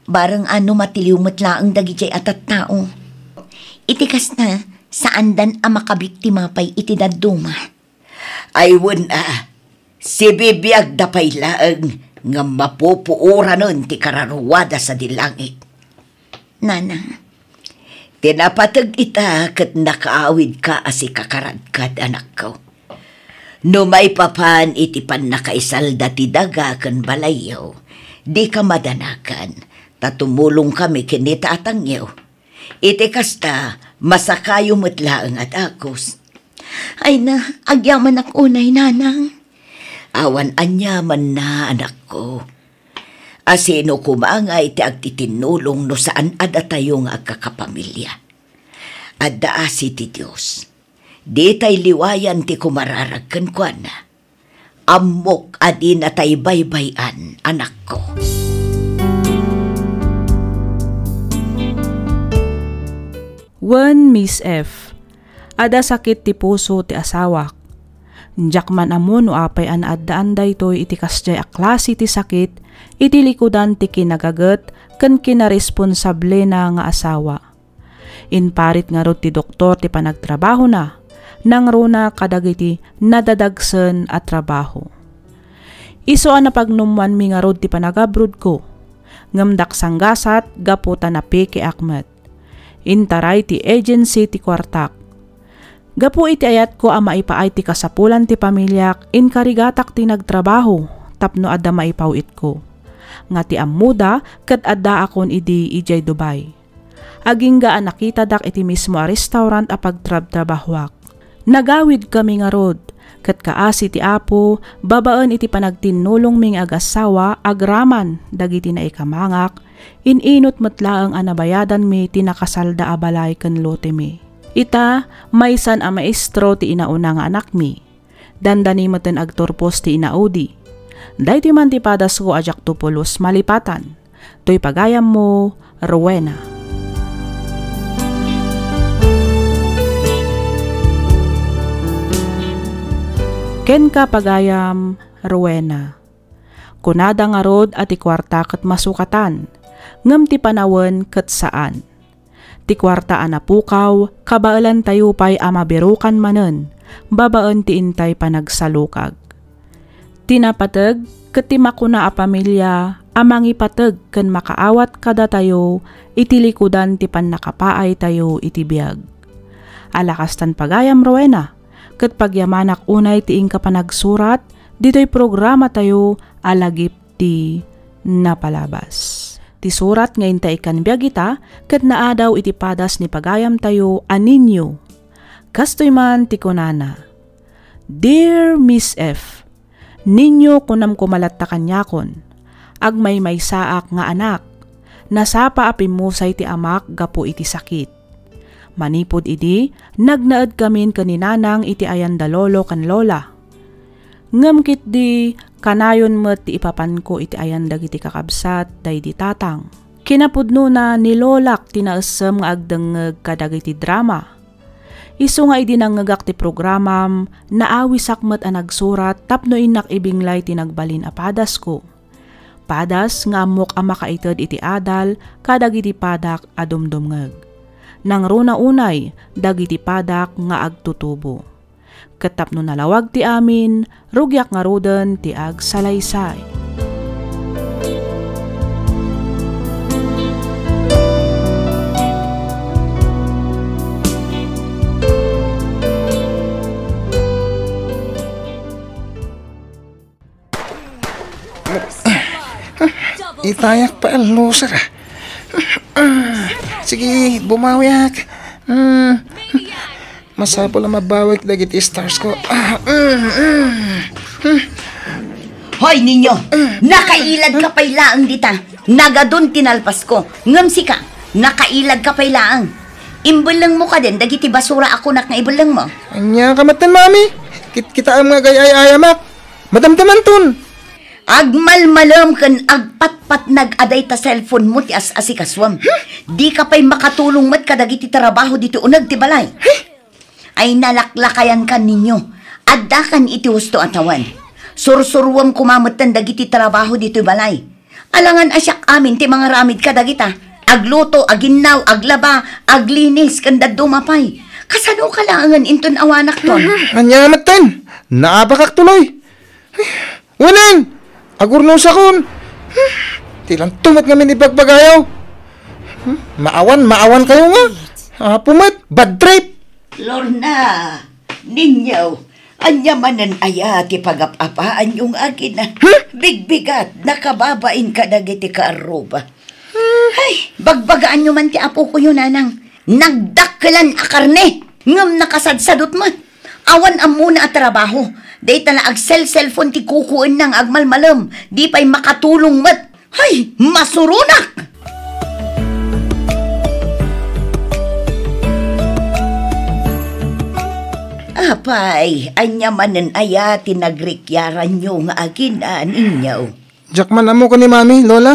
Barang ano matiliw matlaang dagiti atat tao. Itikas na saan dan ang makabiktima pa'y iti daduma. Ay wala, si bibiyag da pa'y laang nga mapupuura nun ti kararuwada sa dilangit. Nanang, tinapatag ita kat nakaawid ka asi kakaradkad anak ko. No may papan iti pan nakaisalda ti daga ken balayaw, di ka madanakan, tatumulong kami kinita atangyaw. Iti kasta, masakayo matlaang at akos. Ay na, agyaman ak unay nanang. Awan anyaman na anak ko. Asino kumangay ti agtitinulong no saan ada tayo nga agkakapamilya. Adda asi ti Diyos. Di tay liwayan ti kumararagkan kwa na. Amok adi na tay baybayan, anak ko. Wen Miss F. Ada sakit ti puso ti asawak. Njak man amon o apay an addaan daytoy iti kasjay a klase ti sakit, iti likudan ti kinagaget ken kinaresponsable na nga asawa. Inparit nga rod ti doktor ti panagtrabaho na, nang runa kadagiti nadadagsen at trabaho. Iso an napagnumwan mi nga rod ti panagabrod ko, ngamdak sanggasat gaputa na peke akmet. Intaray ti agency ti kwartak. Gapu iti ayat ko ang maipaay ti kasapulan ti pamilyak, inkarigatak ti nagtrabaho, tapno adda maipawit ko. Nga ti amuda, kat adda akon idi ijay Dubai. Aging gaan nakita dak iti mismo a restaurant a pagtrabtrabahwak. Nagawid kami nga rod, kat kaasi ti apo, babaan iti panagtinulong ming agasawa, agraman, dagiti na ikamangak, ininot matlaang anabayadan mi tinakasalda abalay ken lote mi. Ita, maysan a maestro ti inauna nga anak mi. Dandani maten agtorpos ti inaudi. Dayti man ti padas ko ajak tupulos malipatan. To'y pagayam mo, Rowena. Ken ka pagayam, Rowena. Kunada nga rod at ikwarta kat masukatan, ngam ti panawen kat saan. Ti kwarta anapukaw, kabaalan tayo pa'y amabirukan manen, babaan ti intay panagsalukag. Tinapatag, kat ti makuna a pamilya, amang ipatag ken makaawat kada tayo, itilikudan ti pannakapaay tayo itibiyag. Alakastan pagayam, Rowena. Kat pagyamanak unay tiing ka panagsurat, dito'y programa tayo alagip ti napalabas. Ti surat ngayon ta ikan biyagita, kat naadaw iti padas ni pagayam tayo aninyo. Kastoy man ti kunana. Dear Miss F, ninyo kunam kumalat ta kanyakon, agmay may saak nga anak, nasapa apimusay ti amak gapo iti sakit. Manipod idi, nagnaad kamin kaninanang iti ayan dalolo kan lola. Ngamkit di, kanayon met ti ipapan ko iti ayan dagiti kakabsat day di tatang. Kinapudno na nilolak tinaasam nga agdengeg kadagiti drama. Isu nga idi nangagak ti programam, naawisak met a nagsurat tapno inak ibinglay tinagbalin a padas ko. Padas nga amok a makaited iti adal kadagiti padak a dumdumngeg. Nang runa unay, dagiti padak nga agtutubo. Katapno nalawag ti amin, rugyak nga roden ti agsalaysay. Itayak pa ang loser. Sige, bumawiak. Masapol ang mabawik dagiti stars ko. Hoy ninyo, nakailad ka pa'y laang dita. Nagadun tinalpas ko. Ngamsi ka, nakailag ka pa'y laang. Imbulang mo ka din, dagiti basura ako nak nga ibulang mo. Anya kamatan, mami. Kita ang mga gayay-ayamak. Madamdaman ton. Agmalmalam kan agpatpat nag-aday ta cellphone mo ti as-asikaswam. Di ka pa'y makatulong mat kadagiti trabaho dito unag ti balay. Ay nalaklakayan kan ninyo. Adda kan iti husto atawan. Sursurwam kumamatan dagiti trabaho dito balay. Alangan asyak amin ti mga ramid kadagita. Agluto, aginaw, aglaba, aglinis, kanda dumapay. Kasano kalangan inton awanak ton? Anya matan. Naabakak tuloy. Unang! Agurno sa kon. Tilang tumat nga minibagbagayaw. Maawan kayo nga. Pumat, bad trip. Lorna, ninyo, Anyamanan aya ti pagapapaan yung agin na. Bigbigat, nakababain ka na giti ka aruba. Ay, bagbagaan nyo man ti apo ko yun, anang. Nagdakkelan a karne. Ngam nakasadsadot mo. Awan ang muna at trabaho. Dahil na cellphone ti kukuin ng agmalmalam. Di pa'y makatulong mat. Ay, masurunak! Apay, anyamanan aya tinagrikyaran nyo nga aginaan inyaw. Jakman amo ko ni mami, lola.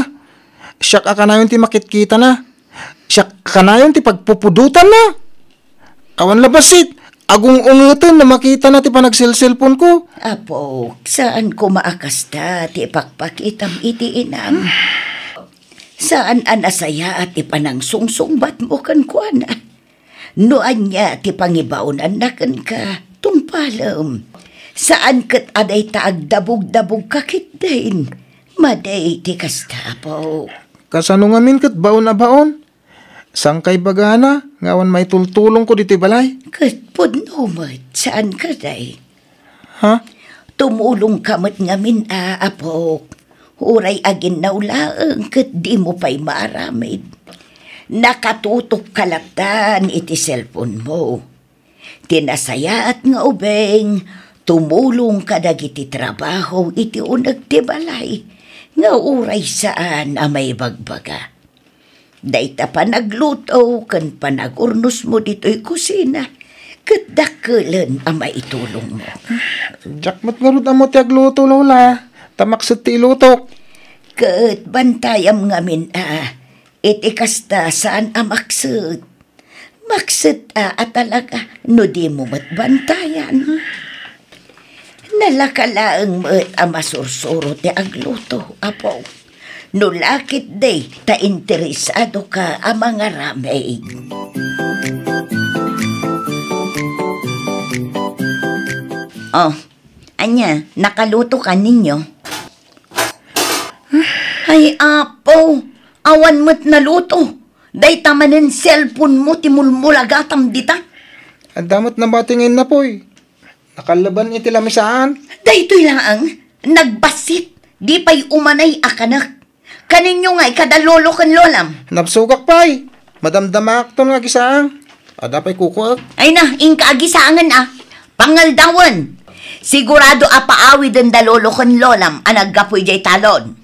Siyak ka na yun ti makitkita na. Siyak ka na yun ti pagpupudutan na. Awan labasit. Agong ungutan na makita na ti panagsilsilpon ko. Apo, saan ko maakasta ti pakpakitam iti inam? Saan anasaya at ti panangsungsungbat mo kan kuana? Noan niya ti pangibaunan na kan ka, tumpalam. Saan kat aday taag dabog-dabog kakit din? Maday ti kastapo. Kasano ngamin kat baon na baon? Sangkay bagana, ngawan may tultulong ko dito balay. Kat punumat, saan ka day? Ha? Tumulong kamot ngamin apok. Uray agin naulaang kat di mo pa'y maramid. Nakatutok kalaptan iti cellphone mo. Tinasaya at nga ubeng, tumulong ka dagiti trabaho iti unag ti balay, nga uray saan amay bagbaga. Dayta pa nagluto, kan panagurnos mo dito'y kusina, kat dakelan amay itulong mo. Jakmat nga rin amo ti agluto, lola. Tamaksot ti ilutok. Kat bantayam ngamin iti kasta saan maksud. Maksud at talaga, no di mo matbantayan. Nalakalaang mo't masursuro ti agluto, apo. No lakit day, ta interesado ka mga ramay. Oh, anya, nakaluto ka ninyo? Ay, apo, awan mo't naluto. Day tamanin cellphone mo, timulmulagatam dita. Ang damot na batingin na po'y. Nakalaban iti lamisaan. Day to'y laang, nagbasit. Di pa'y umanay akanak. Kaninyo nga'y kadalolo kan lolam. Napsugak pa'y. Madamdamak to nga gisaang. Ada pa'y kukuak. Ay na, ingkaagisaangan Pangaldawan. Sigurado apaawi den dalolo kan lolam, anaggapoy jay talon.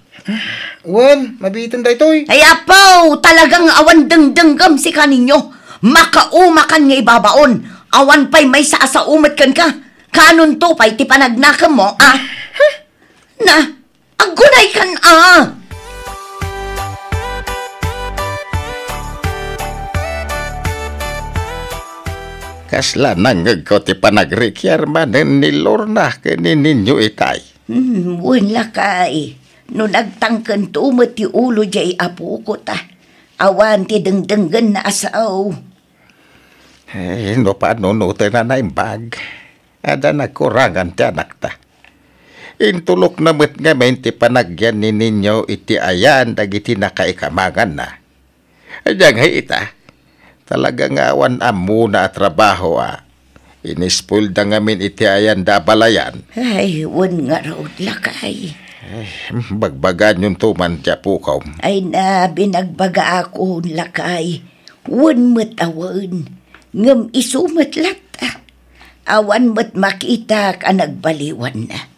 Wen, mabitin da ito'y. Ay apaw, talagang awan dengdenggam si kaninyo. Makaumakan nga ibabaon. Awan pa'y may saasaumat kan ka. Kanon to pa'y ti panagnakam mo, Na, agunay kan Kasla nanggag ko ti panagrikyar manen ni Lorna kanin ninyo itay. Buwan lakay. No nagtangkan tumot ti ulo jay apo ko ta. Awan ti dengdenggan na asaw. No paano no na naimbag. Ada nakurangan ti anak ta. Intulok na mo't nga ti panagyan ni ninyo iti ayan dagiti nakaikamangan na. Adyang hay ita. Talaga nga awan amuna at trabaho Inispul da ngamin iti ayan da balayan. Ay, wan nga raw lakay. Bagbagan yung tuman tiya pukaw. Ay na, binagbaga ako lakay. Wan mat awan. Ngam isumat lata. Awan mat makita ka nagbaliwan na.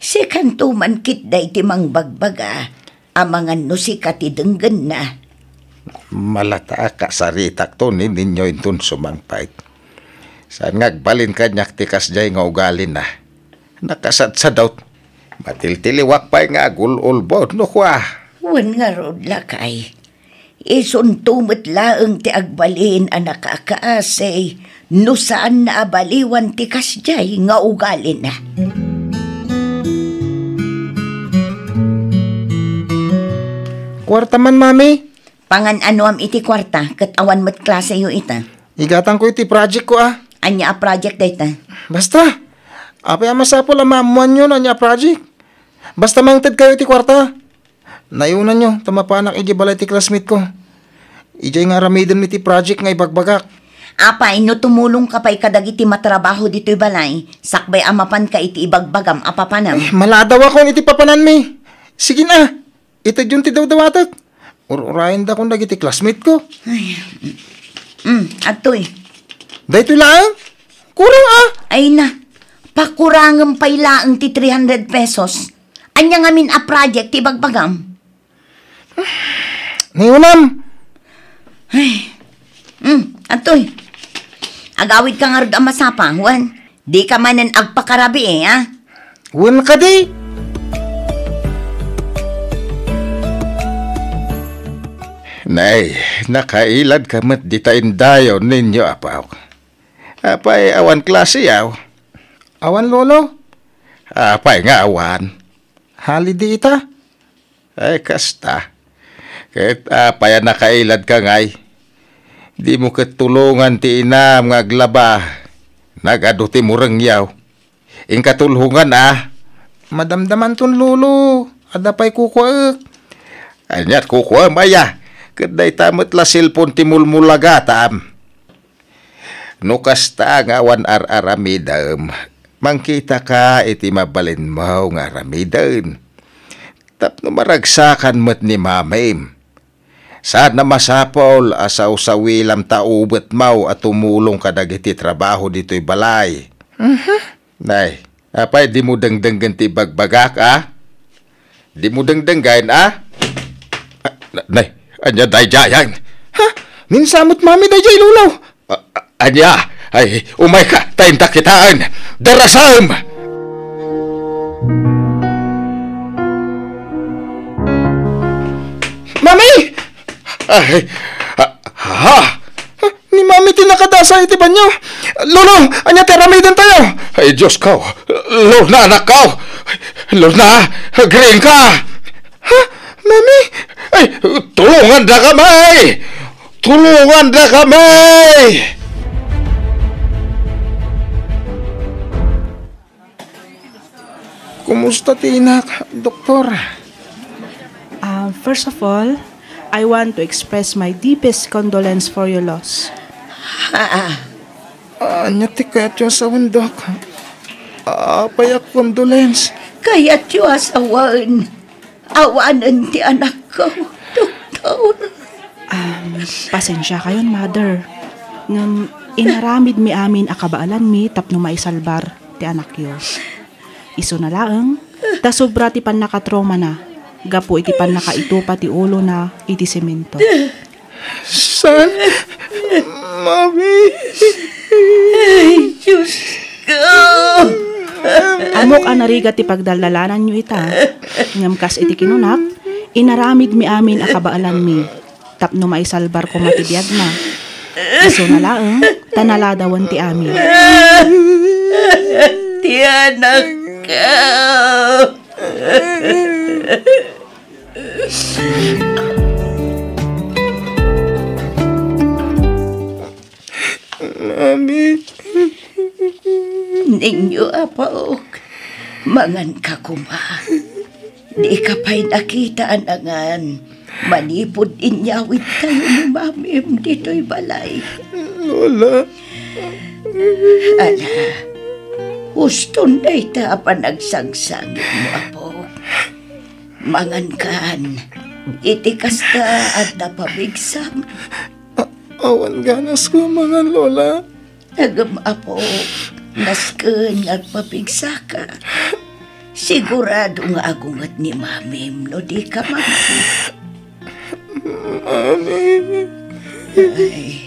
Si kantuman kit day timang bagbaga. Amangan no si katidenggan na. Malata ka saritak to ninyo intun sumangpait. Saan ngagbalin ka nyak tikas jay nga ugalin na. Nakasadsadaw. Matiltiliwak pa'y nga agul-ulbod no kwa. Wan nga rod lakay. Isuntumot laeng ti agbalin anak akaasay. No saan na abaliwan tikas jay nga ugalin na. Kwarta man, mami. Pangan ano am iti kwarta, kat awan mo't klase yo ita. Igatan ko iti project ko Anya a project dayta. Basta. Apay amasapol amamuan yun anya project. Basta mangtad kayo iti kwarta. Nayunan nyo, tamapanak iji balay ti classmate ko. Ijay nga ramiden iti project nga ibagbagak. Apay, no tumulong ka pa'y kadagiti matrabaho dito'y balay, sakbay amapan ka iti ibagbagam apapanam. Maladaw ako iti papanan mi. Sige na, ito yun ti daw-dawatak. Urayin da kong dagiti classmate ko. Atoy. Dahito lang, kurang Ay na, pakurangam pa'y laang ti 300 pesos. Anya ngamin a project ti bagbagam. Niyunam. Atoy. Agawid ka nga rod ang masapa, Juan. Di ka manan agpakarabi ha? Wan ka di. Nay, nakailad ka mat di tayin dayon ninyo, apaw. Apay, awan klase yaw. Awan lolo. Apay nga awan. Hali di ita. Ay, kasta. Kahit apay nakailad ka ngay. Di mo katulungan ti inam nga aglaba. Nagado ti murang yaw. Ing katulungan Madamdaman ton lolo. Adapay kukuak. Anyat kukuha maya. Kaday tamat la silpon ti mulmulagatam. No kasta nga awan ar-aramidam. Mangkita ka iti mabalin mo nga aramidan. Tapno maragsakan mo't ni mamim. Sana masapol asaw-sawilam taubet mau at tumulong ka dagiti trabaho dito'y balay. Nay, apay di mo dangdanggan ti bagbagak Di mo dangdanggan Nay, anya day jayan. Ha? Minsamot mami day jay lulaw. Anya, ay umay ka, tainta kitaan. Darasam! Mami! Ay, Ni mami tinakadasa iti banyo. Lolo, anya teramidan tayo. Ay, Diyos ko. Lorna, anak ko. Lorna, green ka. Ha? Mami? Ay, tulungan na kami. Tulungan na kami. Kumusta tinak, doktor? First of all, I want to express my deepest condolence for your loss. Anya ti kayat yung sa wundok. Payak condolence. Kaya't yu asawan. Awanan ti anak ko, doktor. Pasensya kayon, mother. Ngam inaramid mi amin akabaalan mi tapno maisalbar ti anak yo. Iso na laeng, ta sobra ti pan nakatrauma na. Gapo iti pan nakaito pati ulo na iti semento. San? Mami? Ay, Diyos ko. Amok anariga ti pagdaldalanan nyo ita. Ngamkas iti kinunak, inaramid mi amin akabaalan mi. Tapno maisalbar ko matibiyag na. Iso na laeng, tanaladawan ti amin. Ti anak ko. Mami? Ninyo apaok, mangan ka kuma. Di ka pa'y nakita anangan. Manipod inyawit tayo ni mamim dito'y balay. Lola? Ala, gusto na ita panagsangsangin mo, apo. Mangan kan, itikas ka at napabigsam. Awan ganas ko mga lola. Agam, apo, nasken nagpapigsa ka. Sigurado nga agungat ni mamim no di ka mami. Mami? Ay,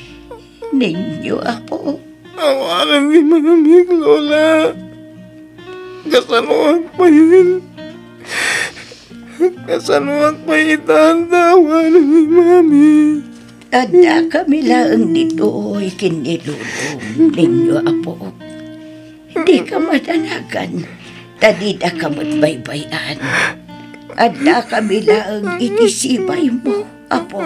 ninyo, apo. Awalan ni mami, lola. Kasanuang pa yun. Kasanuang pa itantawan ni mami. Ada kami lang dito ikinilulong ninyo, apo. Hindi ka madanagan. Tadida ka matbaybayan. Ada kami lang itisibay mo, apo.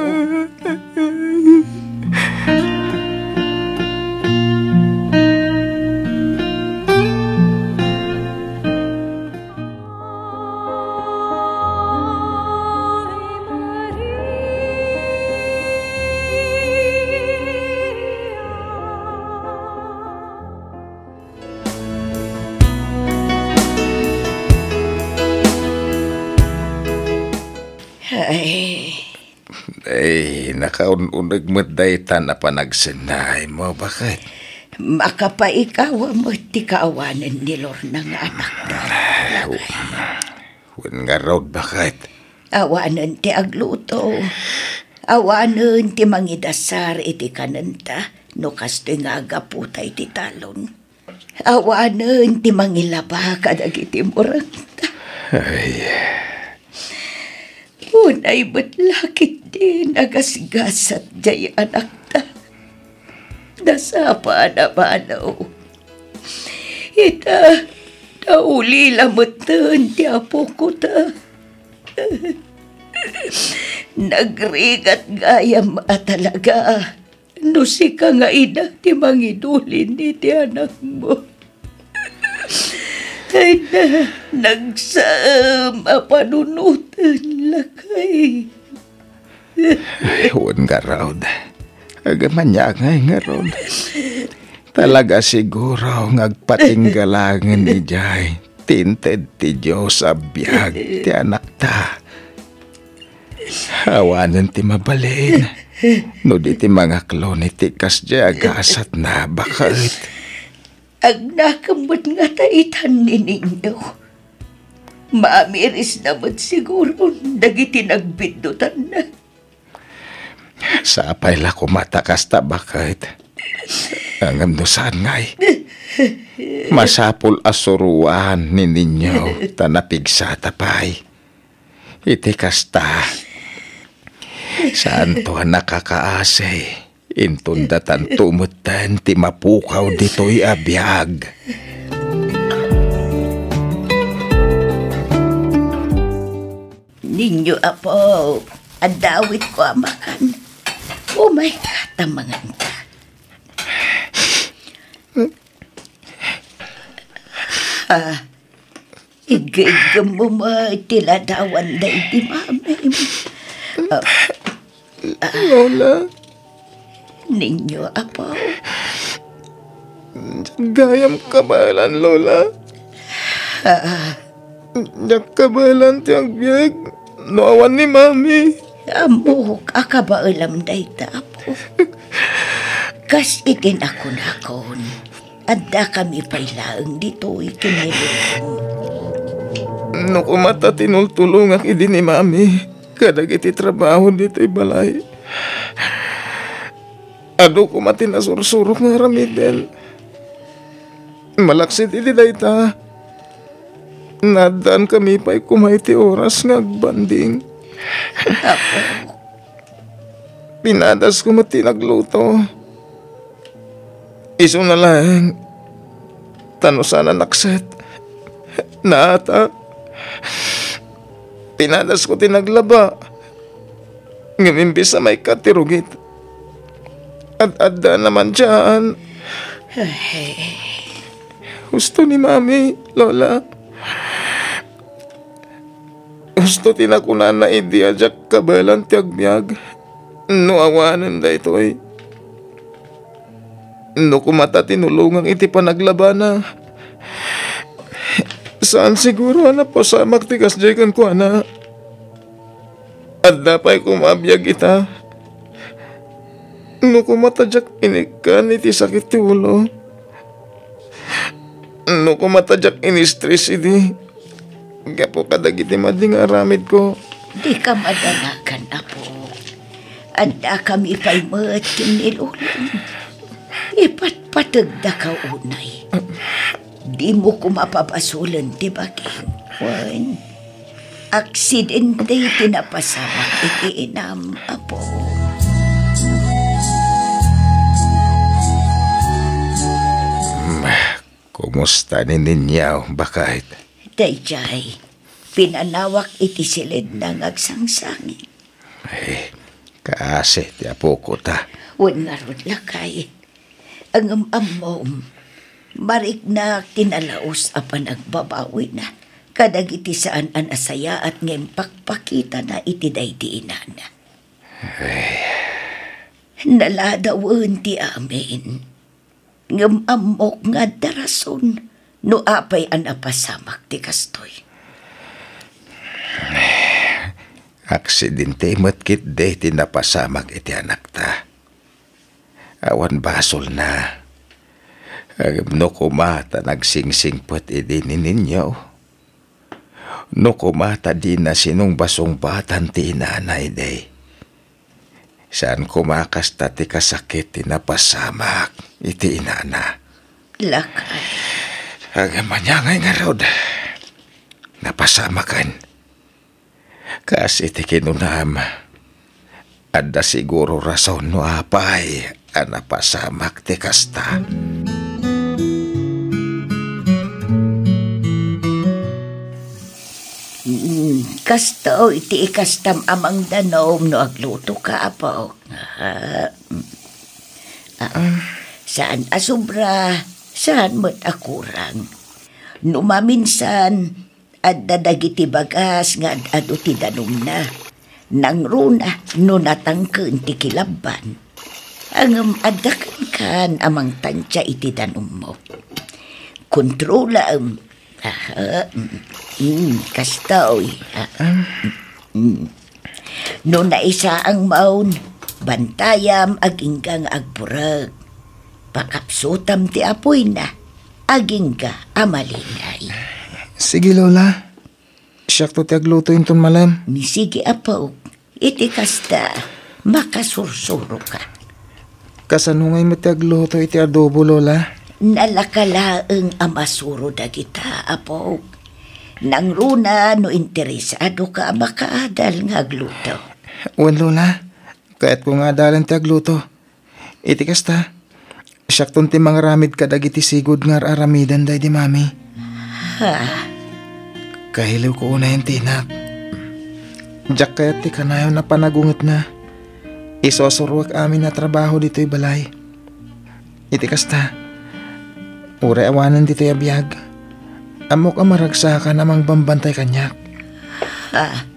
Ay, nakaununag mo daytan na panagsinay mo. Bakit? Makapaikawa mo ti kaawanan ni Lorna nga anak na. Wan nga raw, bakit? Awanan ti agluto. Awanan ti mangidasar iti kananta. No kastoy nga agaputay ti talon. Awanan ti mangilaba kadag iti muranta. Ay, unay batlakit din agasgasat jay anak ta. Nasapa na banaw. Ita, nauli lamutan ti apo ko ta. Nagrigat gayam talaga. No si ka nga ina ti mangidulin ni ti anak mo. Ay na, nagsama panunutan lakay. wan nga raw. Agamanyagay nga raw. Talaga siguro ngagpatinggalangan ni Jay. Tinted ti Diyos abiyag ti anak ta. Hawanan ti mabalin. No di ti mga klon iti kasya agasat na bakit. Ang nakamot nga taitan ni ninyo. Maamiris naman siguro dagiti nagbindutan na. Sa apay la kumatakas ta bakit. Ang amdosan ngay. Masapul asuruan ni ninyo tanapigsa tapay. Iti kasta. Saan to nakakaasay. Intundatan tumutan ti mapukaw dito'y abiyag. Ninyo apo, adawit ko amakan. Oh my God, tamangan ka. Igigam mo tiladawan na iti mami. Lola, ninyo apo. gayam kabalan, Lola. Diyak kabalan ti agbyag. Noawan ni Mami. Amok, akabaalam da ita apo. Kas itinakon-akon. Adda kami pailaang dito'y kinilong. No kumata tinultulong ak idi ni Mami. Kadag iti trabaho dito'y balay. Ado kumati nasursurok nga ramiden. Malaksit iti dayta. Nadaan kami pa'y kumay ti oras nga agbanding. Apo. Pinadas ko mati nagluto. Iso na lang. Tano sana nakset. Naata. Pinadas ko tinaglaba. Ngamimbis na may katirugit. Ad-adda naman dyan. Gusto ni Mami, Lola. Gusto tinakunan na idiadyak kabalan ti agbyag. No awanan da ito'y. No kumata tinulungang iti panaglabana. Saan siguro na po sa maktikas dyan ko na. At dapay kumabiyag ita. No kumatadyak inikan iti sakit ti ulo. No kumatadyak ini-stress iti. Gapo kadag iti mading aramid ko. Di ka madalagan, apo. Anda kami pa'y matin nilulong. Ipatpatag da ka unay. Di mo ko mapapasulan, di ba, King? Juan, aksidente tinapasamak iti inam, apo. Kumusta ni ninyaw, bakit? Dayjay, pinanawak iti silid ng agsangsangin. Ay, kaase ti apo ko ta. Wan nga ron lakay. Ang amom, marik na tinalaos apan agbabawi na. Kadag iti saan an asaya at ngayon pakpakita na iti daydiinan. Naladawan ti amin. Ngam amok nga darason no apay an apasamak ti kastoy. Aksidente matkit de tinapasamak iti anak ta. Awan basol na. No kumata nagsingsingpot idinin ninyo. No kumata di na sinong basong batan ti inanay day. Saan kumakas ta ti kasakit tinapasamak iti inana. Lakay. Agamanyangay nga rod. Napasamakan. Kasi ti kinunam. Adda siguro rason no apay napasamak ti kasta. Kasto iti ikastam amang danom no agluto ka apo. Saan asubra, saan mo't akurang. Numaminsan, at dadagiti bagas nga ado ti danom na. Nang runa, no natangken ti kilaban. Ang adakan kan amang tansya iti danom mo. Kontrola kastoy. No naisa ang maun, bantayam aginggang agburag. Pakapsutam ti apoy na, agingga amalingay. Sige, Lola. Siyak to ti agluto inton malam. Sige, apo. Iti kasta, makasursuro ka. Kasano ngay mo ti agluto iti adobo, Lola? Nalakalaeng amasuro dagita, apo. Nang runa no interesado ka makaadal nga agluto. Wan, Lola. Kahit ko nga adalan ti agluto. Iti kasta, siyak ton ti mga ramid kadagiti sigod nga aramidan day di mami. Ha? Kahiliw ko una yung tinak. Diyak kaya ti kanayo na panagungot na. Isosurwak amin na trabaho dito'y balay. Iti kasta, uray awanan dito'y abiyag. Amok ang maragsakan namang bambantay kanyak. Ha?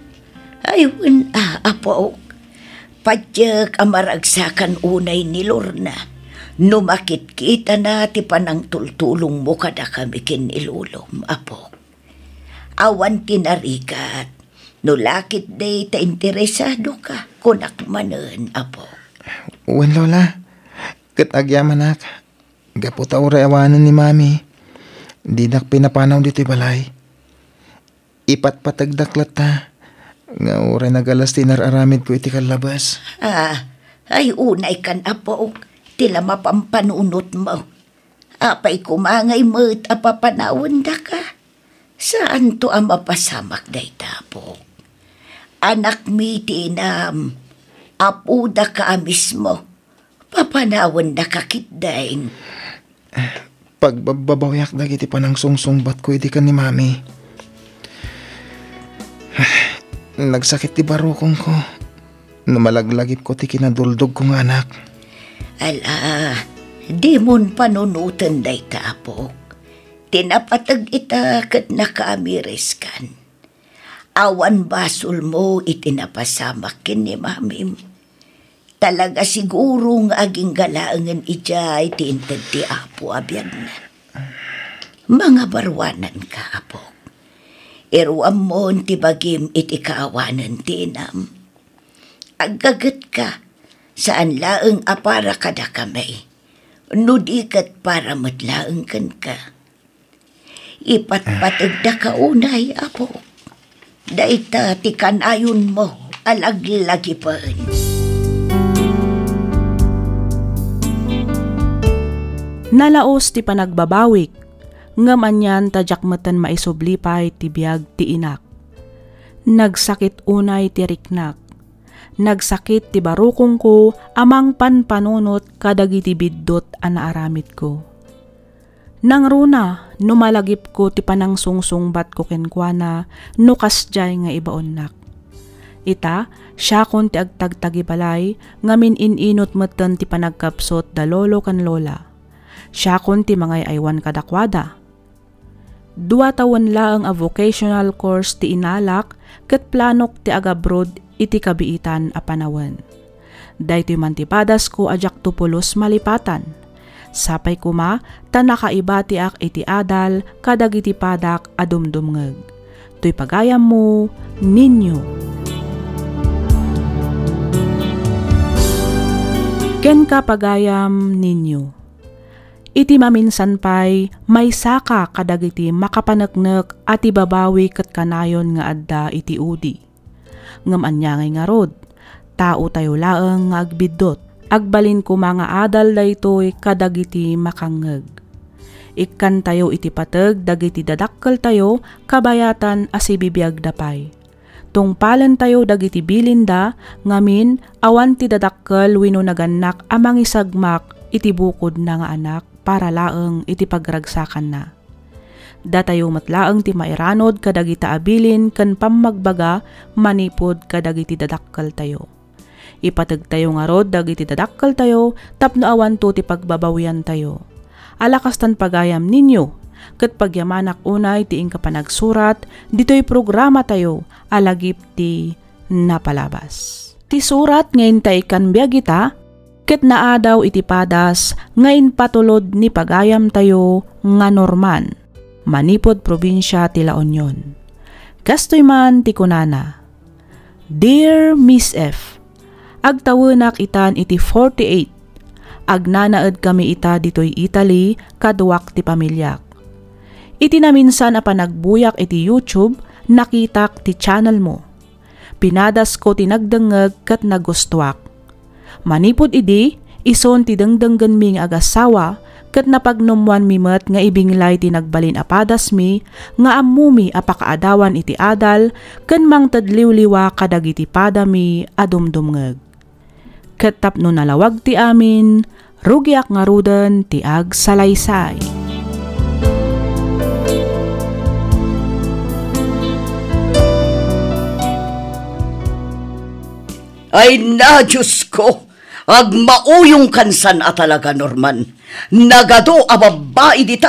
Ayun, apo. Padyak ang maragsakan unay ni Lorna. Numakit kita na ti panang tultulong mo kada kami kinilulom, apo. Awan tinarikat, no lakit day ta interesado ka, kunak manen, apo. Uwan, Lola. Katagyaman nak. Gaputa uray awanan ni mami. Di nak pinapanaw dito'y balay. Ipatpatagdaklat ta. Nga uray nagalas tinararamid ko iti kalabas. Ay unay kan, apo. Tila mapampanunot mo. Apay kumangay mo't apapanawan da ka. Saan to ang mapasamak day tapo? Anak mi tinam, apo da ka mismo. Papanawan da ka kitdaing. Pagbababayak dagiti panang sungsungbat ko iti ka ni mami. Nagsakit ti barukong ko. Numalaglagip ko ti kinaduldog kong anak. Ala, di mon panunutan day tapo. Tinapatag ita kat nakaamiris kan. Awan basol mo itinapasamak kin ni mamim. Talaga sigurong aging galaangan ijay tiintad ti apo abyan na. Mga barwanan ka, apo. Iruam mo ti bagim iti kaawanan tinam. Agagat ka. Saan laeng apara kada kamay, nudikat para matlaeng kan ka. Ipatpatag da ka unay, apo. Daita ti kanayon mo, alaglagi pa. Nalaos ti panagbabawik, ngam anyan tadyak matan maisublipay ti biag ti inak. Nagsakit unay ti riknak. Nagsakit ti barukong ko amang panpanunot kadagiti biddot anaaramid ko. Nang runa, numalagip ko ti panang sungsungbat ko kenkwana no kasjay nga ibaonnak. Ita, siya kon ti agtagtagibalay ngamin ininot meten ti panagkapsot da lolo kan lola. Siya kon ti mangay aywan kadakwada. 2 taon laeng a vocational course ti inalak ket planok ti agabroad iti kabiitan a panawen. Daytoy mantipadas ko ajak tupulos malipatan. Sapay kuma, tanakaiba ti ak iti adal kadagiti padak adumdumngeg. Toy pagayam mo, ninyo. ken kapagayam ninyo. Iti maminsan pay may saka kadagiti makapaneknek at ibabawi ket kanayon nga adda iti udi. Ngem anyangay nga rod, tao tayo laeng nga agbiddot, agbalin ko mga adal daytoy kadagiti makangeg. Ikkan tayo iti pateg dagiti dadakkel tayo kabayatan asibibiyag dapay. Tungpalan tayo dagiti bilinda ngamin awan ti dadakkel wenno naganak amang isagmak iti bukod na nga anak para laeng iti pagragsakan na. Datayo matlaeng ti mairanod kadagita abilin ken pammagbaga manipod kadagiti dadakkel tayo. Ipateg tayo nga rod dagiti dadakkel tayo tapno awan to ti pagbabawian tayo. Alakastan pagayam ninyo, ket pagyamanak unay ti inkapanagsurat, dito'y programa tayo, alagip ti napalabas. Ti surat ngayon tayo kanbiag ita, ket naadaw iti padas, ngayon patulod ni pagayam tayo nga Norman, manipod probinsya ti La Union. Kastoy man ti kunana. Dear Miss F, agtawenak itan iti 48, agnanaed kami ita ditoy Italy kaduak ti pamilyak. Iti naminsan a panagbuyak iti YouTube, nakitak ti channel mo. Pinadas ko tinagdengeg ket nagustuak. Manipod idi, ison ti dengdenggen mi nga agasawa, ket napagnumwan mi met nga ibinglay ti nagbalin apadas mi, nga ammumi apakaadawan iti adal, ken mangtadliwliwa kadagiti padami adumdumngeg. Ket tapno nalawag ti amin, rugyak nga ruden ti ag salaysay. Ay na, Diyos ko! Agmauyong kansan at talaga, Norman. Nagado a babae dita.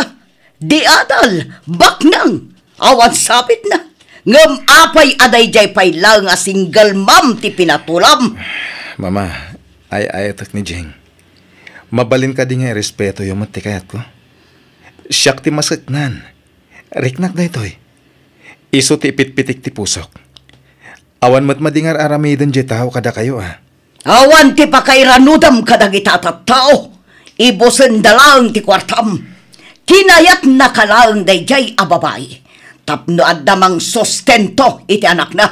Di adal, baknang. Awan sapit na. Ngem apay aday jay pay lang a single mom ti pinatulam. Mama, ay ayatak ni Jeng. Mabalin ka di nga respeto yung matikayat ko. Siyak ti masaknan. Riknak da ito'y. Iso ti ipitpitik ti pusok. Awan mat madingar aramiden jay tao kada kayo Awan ti pakairanudam kadagita tao. Ibusen dalang ti kwartam. Kinayat na kalaang dayjay a babae. Tapno addamang sustento iti anak na.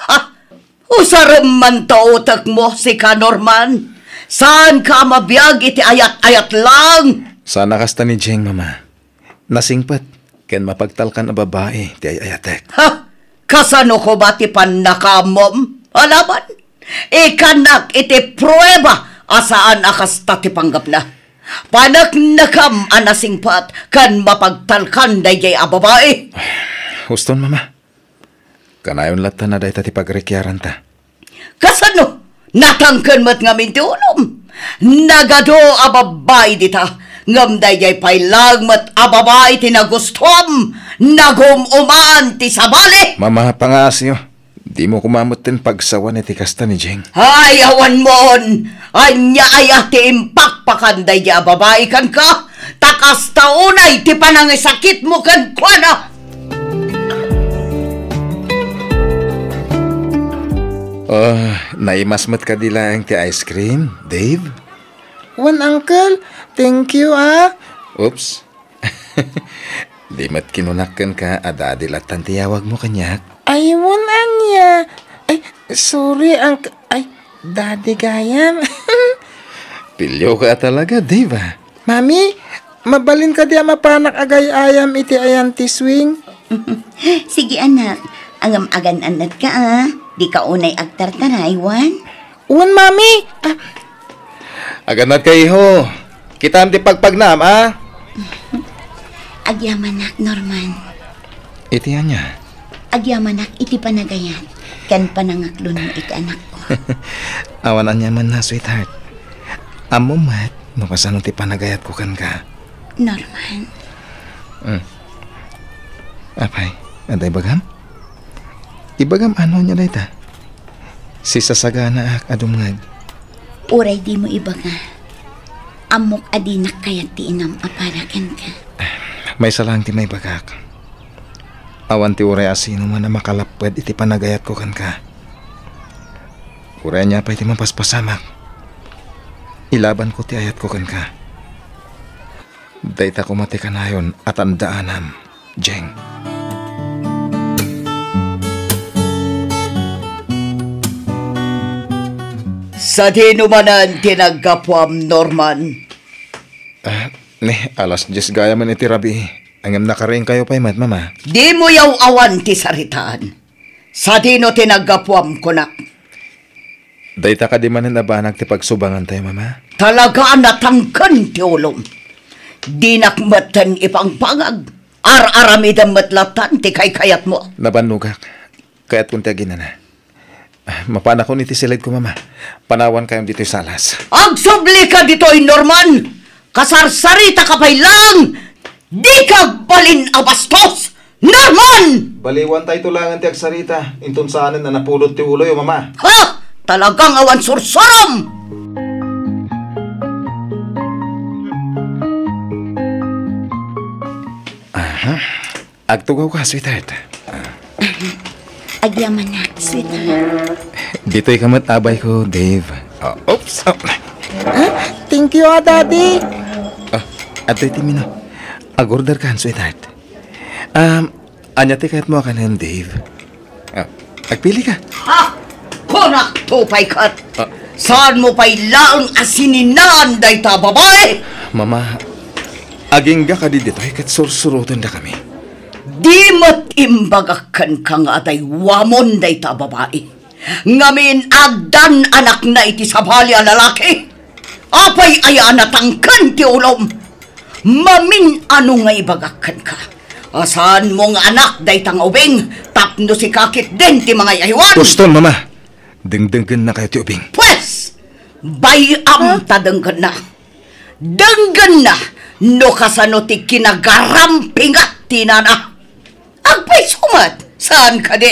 Ha? Usarem man tautak mo si ka Norman. Saan ka mabiyag iti ayat-ayat lang? Sana kasta ni Jeng, mama. Nasingpat, ken mapagtalkan a babae ti ayatek. Ha? Kasano ko ba ti pannakamom? Alaman? Ikanak iti prueba asaan akasta ti panggap na. Panak nakam anasingpat kan mapagtalkan dayjay a babae. Huston, mama. Kanayon lata na dahi ti pagrekyaran ta. Kasano? Natangken met ngamin ti unom. Nagado a babae dita. Ngam dayjay pailang met a babae ti nagustuam. Nagumuman ti sabali. Mama, pangasyo. Di mo kumamot din pagsawan iti kasta ni Jeng. Ay, awan mon. Anya ayah ti impakpakan dayjay a babae kan ka. Takas taunay ti panangisakit mo kan kuana. Naimasmat ka dila ang ti ice cream, Dave? Wan, uncle. Thank you, Oops. Di mat kinunakan ka, adadilatan tiyawag mo kanyak. Ay, wan, anya. Ay, sorry, uncle. Ay, daddy gayam. Pilyo ka talaga, Dave, Mami, mabalin ka di mapanak agay ayam iti ayan ti swing. Sige anak, angam agan anat ka Di ka unay agtartaray, Wan? Wan, mami. Aganat ka, iho. Kita am ti pagpagnam, Agyamanak, Norman. Iti anya. Agyamanak, iti panagayan. Kan panangaklon mo iti anak ko. Awan anya man na, sweetheart. Amo mat, mapasano ti panagayat ko kan ka. Norman. Apay, aday bagam? Ibagam ano niya dayta? Si sasagana ak adumngag. Uray di mo ibaga. Amok adinak kayat ti inam aparakan ka. May salang ti may bagak. Awan ti uray asino man na makalapwed iti panagayat ko kan ka. Uray niya pa iti mapaspasamak. ilaban ko ti ayat ko kan ka. Dayta ko mati kanayon at andaanam, Jeng. Sa dinumanan tinagkapwam, Norman. Alas 10 gaya man iti rabi. Angam nakaring kayo pa'y mama. Di mo yaw awan ti saritaan. Sa dino tinagkapwam ko na. Dayta ka di man nabanag ti pagsubangan tayo, mama. Talaga natangkan ti ulong. Di nakmatan ipangpangag. Ar-aramidan matlatan ti kay-kayat mo. Nabanugak. Kaya't kung tiagin na. Mapana ko niti silid ko, mama. Panawan kayong dito'y salas. Agsubli ka dito'y, Norman! Kasarsarita ka pa'y lang! Di ka balin abastos! Norman! Baliwan tayo tulangan ti agsarita. Intun saanan na napulot ti uloy, mama. Ha? Talagang awan sursurom! Agtugaw ka, sweetheart. Agyaman na, sweetheart. Dito'y kamat abay ko, Dave. Oops! Thank you, Daddy. At ito mino. Agorder ka, sweetheart. Anyati kahit mo ka na, Dave. Agpili ka. Ha? Konak tupay kat! Saan mo pa'y laang asininaan day ta, babae? Mama, aging ga ka di dito, kat sursurutan da kami. Di mat imbagakan ka nga day wamon day ta, babae. Ngamin agdan anak na iti sabali a lalaki. Apay aya natangkan ti ulom. Mamin ano nga ibagakan ka. Asan mong anak day tang ubing, tapno si kakit din ti mga yahiwan. Uston, mama. Dengdenggan na kayo ti ubing. Pwes, bayam ta denggan na. Denggan na, no kasano ti kinagarampingat ti nana. Agpay sumat, saan ka di?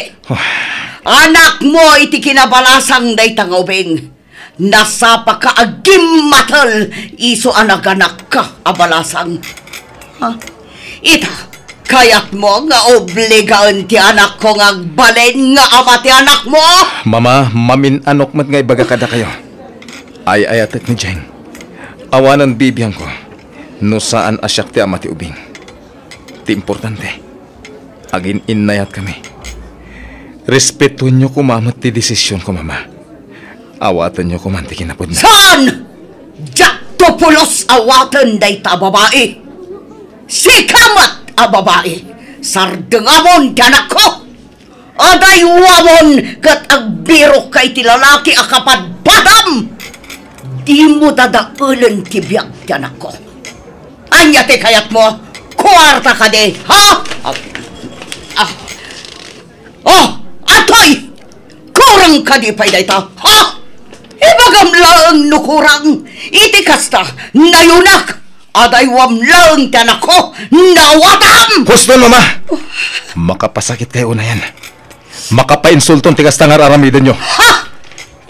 Anak mo iti kinabalasang day tang ubing. Nasa pa ka agim matal, iso anaganak ka abalasang. Ha? Ita, kayat mo nga obligaan ti anak ko nga agbalin nga ama ti anak mo? Mama, mamin anok mat nga ibaga kada kayo. Ay ayatek ni Jeng. Awanan bibiyang ko. No saan asyak ti ama ti ubing. Ti importante. Agin innayat kami. Respetuin nyo kumamat ti desisyon ko, mama. Awatan nyo kumanti kinapod na. Saan? Diyak to pulos awatan day ta babae. Sikamat a babae. Sardengamon ti anak ko. Aday wamon kat agbiro kay ti lalaki akapad badam. Di mo dadaulan ti biyag ti anak ko. Anya ti kayat mo? Kuwarta ka di, ha? Atoy! Kurang ka di pa'y day ta, ha? Ibagam lang nukurang, iti kasta, nayunak, aday wam lang ti anak ko, nawatam! Huston, mama! Makapasakit kayo na yan. Makapainsulton tigas tangar aramidan nyo. Ha?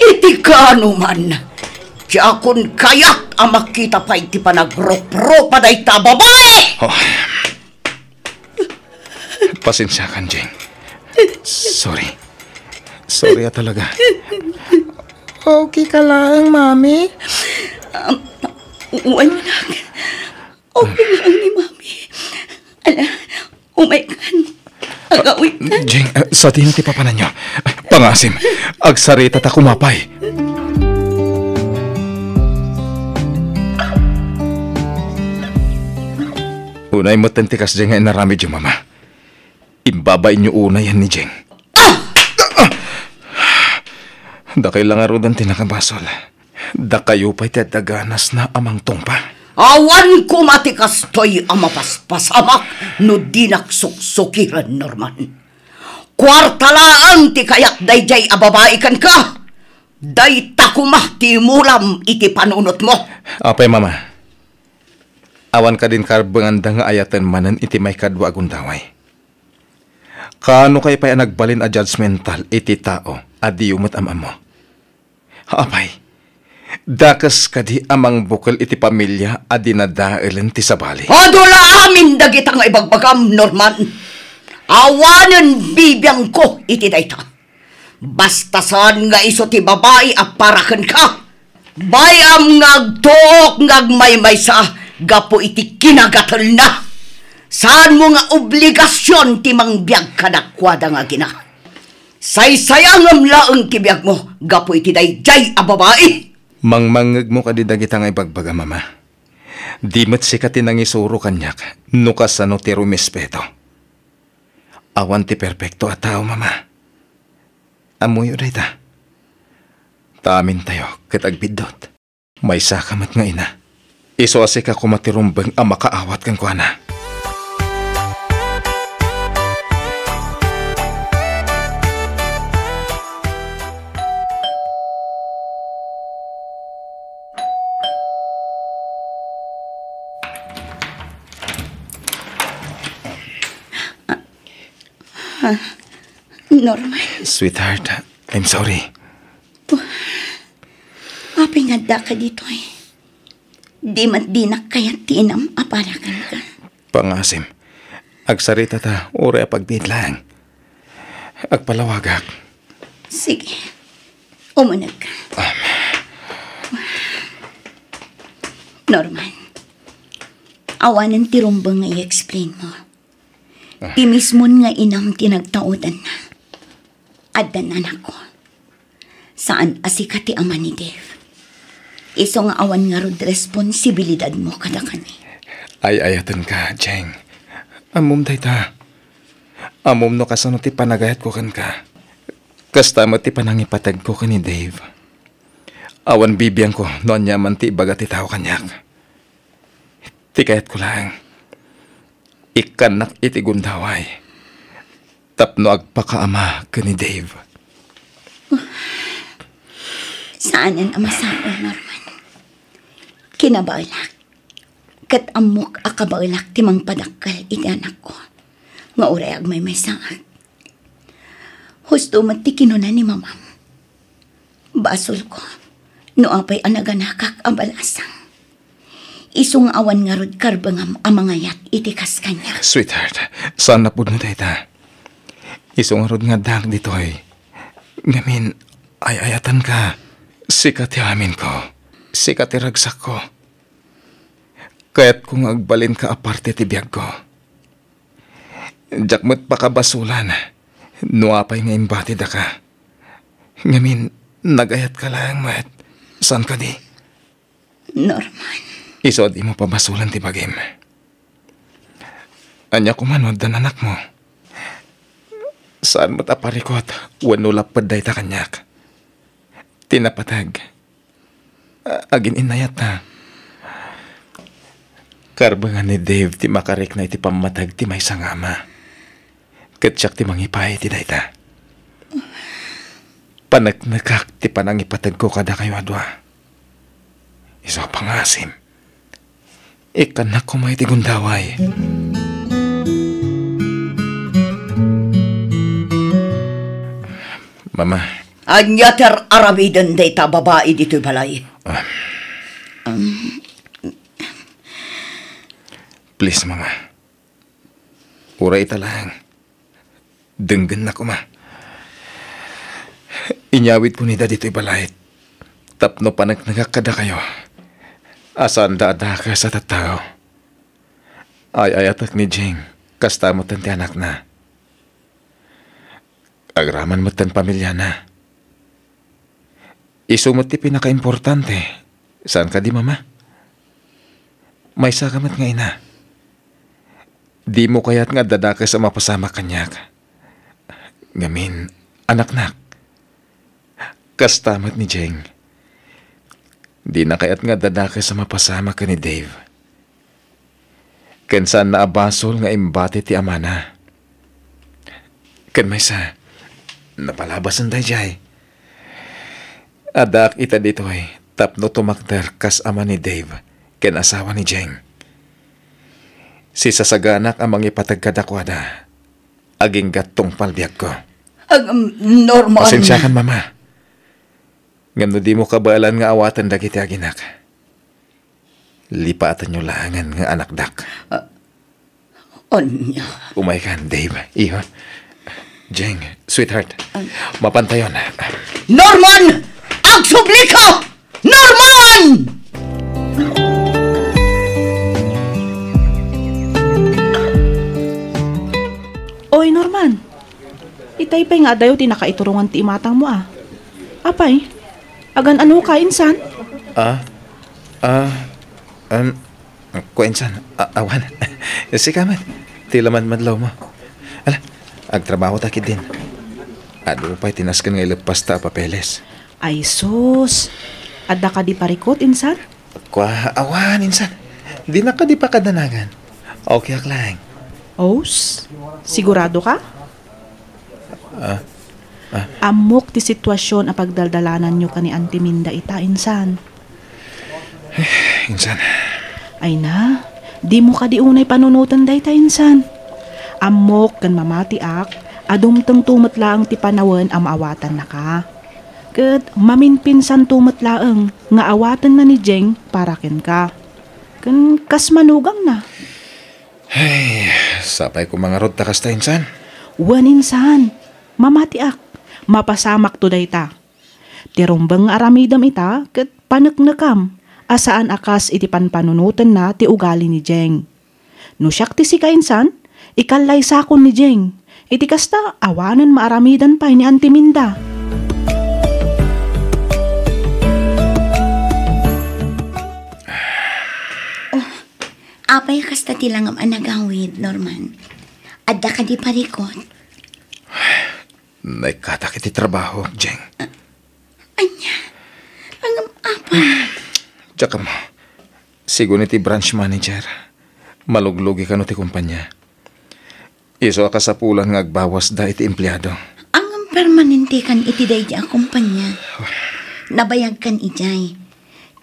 Iti ka man. Tiyakon kayat ang makita pa iti panagro-pro pa day ta, babae! Pasensya kan, Jeng. Sorry. Sorry talaga. Okay ka lang, Mami? Wala. Okay lang ni Mami. Ala, umaikan. Agawin ka. Jeng, sa tiniti papanan nyo. Pangasim, agsarita ta kumapay. Unay mo tentikas, Jeng, ay naramid yung mama. Imbabay nyo una yan ni Jeng. Da kailangan rodan tinakabasol. Da kayo pa'y tadaganas na amang tungpa. Awan ko matikas to'y amapaspasamak no di naksuksukiran, Norman. Kwartalaan ti kayak dayjay ababaikan ka. Day takumah ti mulam iti panunot mo. Apay, mama. Awan ka din karbanganda nga ayatan manan iti may kadwa agundaway. Kano kay pa'y nagbalin a judgmental iti tao adi umat amam mo. Apay, dakas kadi amang bukal iti pamilya adi nadailan ti sabali. Adula amin dagita nga ibagbagam, Norman. Awanan bibiyang ko iti dayta. Basta saan nga iso ti babae aparakan ka. Bayam ngagtuok ngagmaymay sa gapo iti kinagatal na. Saan mo nga obligasyon ti mangbiag kadakwada nga gina. Saysayangam laeng kibiyag mo gapo iti dayjay a babae. Mangmangag mo ka di dagita nga ibagbaga, mama. Di met sikatin ang isuro kanyak, nukas ano ti rumespeto. Awan ti perpekto at tao, mama. Amuyo dayta. Taamin tayo, katagbidot. May sakamat nga ina. Iso asika kumatirumbeng ang makaawat kang kuana. Norman. Sweetheart, I'm sorry. Apingada ka dito eh. Di mat di na kaya tinam aparakan ka. Pangasim. Agsarita ta, ore apagdit lang. Agpalawagak. Sige. Umunag ka. Norman. Awanan ti rumbang nga i-explain mo. Ti mismon nga inam tinagtaudan na. Addan anak ko. Saan asika ti ama ni Dave? Iso nga awan nga rod responsibilidad mo kada kani. Ay ayatan ka, Jeng. Amom dayta. Amom no kasano ti panagayat ko kan ka. Kastama ti panangipatag ko ka ni Dave. Awan bibiyang ko noon yaman ti ibaga ti tao kanyak. Ti kayat ko lang. Ikanak iti gundaway. Tapno agpakaama ka ni Dave. Saan ang amasao, Norman? Kinabailak. Kat amok akabailak timang padakal iti anak ko. Nga urayag may saag. Husto matikino na ni mamam. Basol ko. No apay anaganakak abalasang. Isung awan nga rod karbangam amangayat itikas kanya. Sweetheart, saan na po na dayta? Isung rod nga dak ditoy. Ngamin, ay ayatan ka. Sikat amin ko. Sikat ragsak ko. Kaya't kung agbalin ka aparte ti biyag ko. Jakmat pa kabasulan. Nuapay nga imbati da ka. Ngamin, nagayat ka lang, mat. Saan ka di? Norman. Iso di mo pabasulan ti bagim. Anya kumanod dan anak mo. Saan mo taparikot? Wano lapad day ta kanyak. Tinapatag. Agin inayat na. Karbangan ni Dave ti makarik na iti pamatag ti may sangama. Katsyak ti mangipay ti dayta. Panagnakak ti panangipatag ko kada kayo adwa. Iso pangasim. Ikanak ko may ti gundaway. Mama. Anyater arabidan dayta babae dito'y balay. Please, mama. Uray ita lang. Denggan na ko, ma. Inyawit ko nida dito'y balay. Tapno panagnagakada kayo. Asan dada ka sa tatao. Ay ayatak ni Jing. Kasta mo ti anak na. Agraman mo tan pamilya na. Iso mo ti pinaka-importante. Saan ka di, mama? May sakamat nga ina. Di mo kaya't nga dadaka sa mapasama kanyak. Ngamin, anak-nak. Kastamat ni Jing. Di na kaya't nga dadaka sa mapasama ka ni Dave. Ken saan na abasol nga imbati ti amana. Ken may sa, napalabasan tayo jay. Adak ita dito'y tapno tumakder kas ama ni Dave ken asawa ni Jeng. Si sasaganak amang ipatagkadakwada. Aging gatong palbiag ko. Norman. Pasensya kan, mama. Ngano di mo kabalan nga awatan dagiti aginak. Lipatan nyo langan nga anak dak. Onya. Umay kan, Dave. Iho. Jeng, sweetheart. Mapantayon. Norman! Agsubli ka! Norman! Manipay nga dayo ti nakaiturungan ti imatang mo ah. Apay, agan ano ka insan? Kuensan, awan. Sige man, tilaman madlaw mo. Ala, agtrabaho takid din. Ado pa'y tinaskan nga ilepas ta papeles. Ay sus, adda ka di parikot insan? Awan, insan. Di na ka di pa kadanagan. Okay lang. Os, sigurado ka? Amok ti sitwasyon a pagdaldalanan nyo ka ni Auntie Minda ita, insan. Insan. Ay na, di mo ka di unay panunutan day ta, insan. Amok kan mamatiak, adumtang tumatlaang ti panawan ang maawatan na ka. Kat maminpinsan tumatlaang nga awatan na ni Jeng para ken ka. Kan kas manugang na. Ay, sapay ko mga rod takas ta, insan. Wan insan, mamatiak, mapasamak to day ta. Tirumbang aramidam ita, kat panaknakam, asaan akas iti panpanunutan na ti ugali ni Jeng. No siyak ti si kainsan, ikalay sakon ni Jeng. Iti kasta, awanan maaramidan pa ni Auntie Minda. Apay kasta tilangam anagawid, Norman. Adda ka di parikot. Naikatak iti trabaho, Jeng. Anya, angam apa. Tsaka mo, sigun iti branch manager. Maluglugi ka no ti kumpanya. Iso ka sa pulang nga agbawas da iti empleyado. Angam permanente kan iti day di akumpanya. Nabayag kan ijay.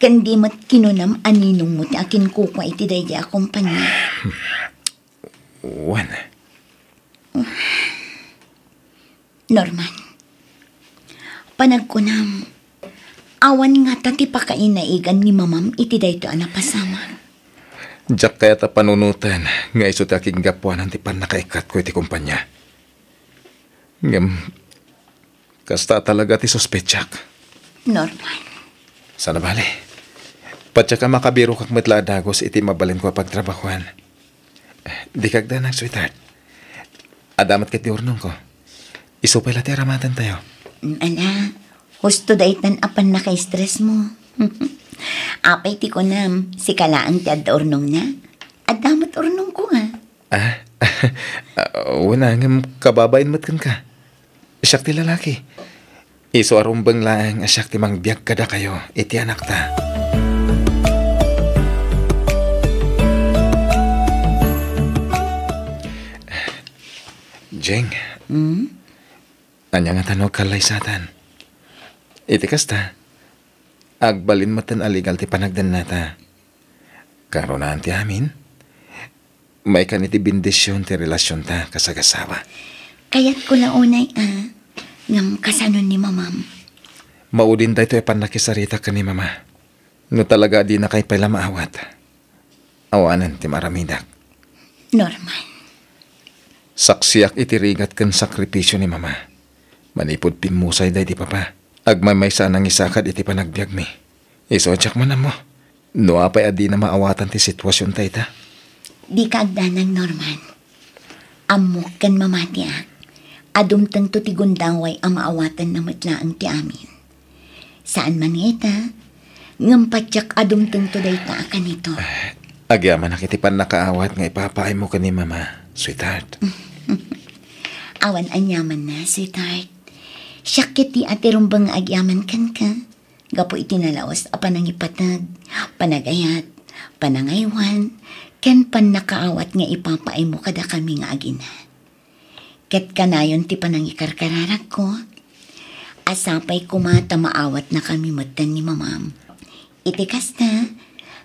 Kandi mat kinunam aninong mo ti akin kukwa iti day di akumpanya. Wan. Norman, panagkunam, awan nga tati pakainaigan ni mamam iti day to anapasama. Diyak kaya ta panunutan nga iso ti aking gapuanan ti pan nakaikat ko iti kumpanya. Ngam, kasta talaga ti suspetsak. Norman. Sana bali. Patya ka makabiro kak matla dagos iti mabalin ko pagtrabahuan. Di kagda nag sweetheart. Adamat kat di urnong ko. Iso pala ti aramatan tayo. Ala, husto daitan apan naka-stress mo. Apay ti ko nam, si kalaang ti adda urnong na. Adamat urnong ko nga. Wala ngam kababain matkan ka. Asyak ti lalaki. Iso arumbang lang asyak ti mangbiyag kada kayo iti anak ta. Jeng. Anya nga tanong kalay satan. Iti kasta. Agbalin matan aligal ti panagdan nata. Karoon ti amin. May kan iti bindisyon ti relasyon ta kasagasawa. Kaya't ko na unay ngam kasanon ni mamam. Maudin tayo ito panakisarita ka ni mama. No talaga di na kay pala maawat. Awanan ti maramidak. Norman. Saksiyak itirigat kan sakripisyo ni mama. Manipod pimusay day di papa. Agmamay sanang isakad iti panagbiag mi. Isodyak man mo. No apay adi na maawatan ti sitwasyon tayo ta. Di ka agdanang, Norman. Amok kan mamatiak. Adumtang to ti gundaway ang maawatan na matlaang ti amin. Saan man ita, ngampatyak adumtang to day ta akan ito. Agyaman nakitipan nakaawat nga ipapaay mo ka ni mama, sweetheart. Awan anyaman na, sweetheart. Syakit ti atirumbang agyaman kan ka. Gapo itinalawas a panangipatag, panagayat, panangaywan, ken pan nakaawat nga ipapaay mo kada kami nga agina. Ket kanayon ti panangikarkararag ko. Asapay kumata maawat na kami matan ni mamam. Iti kasta,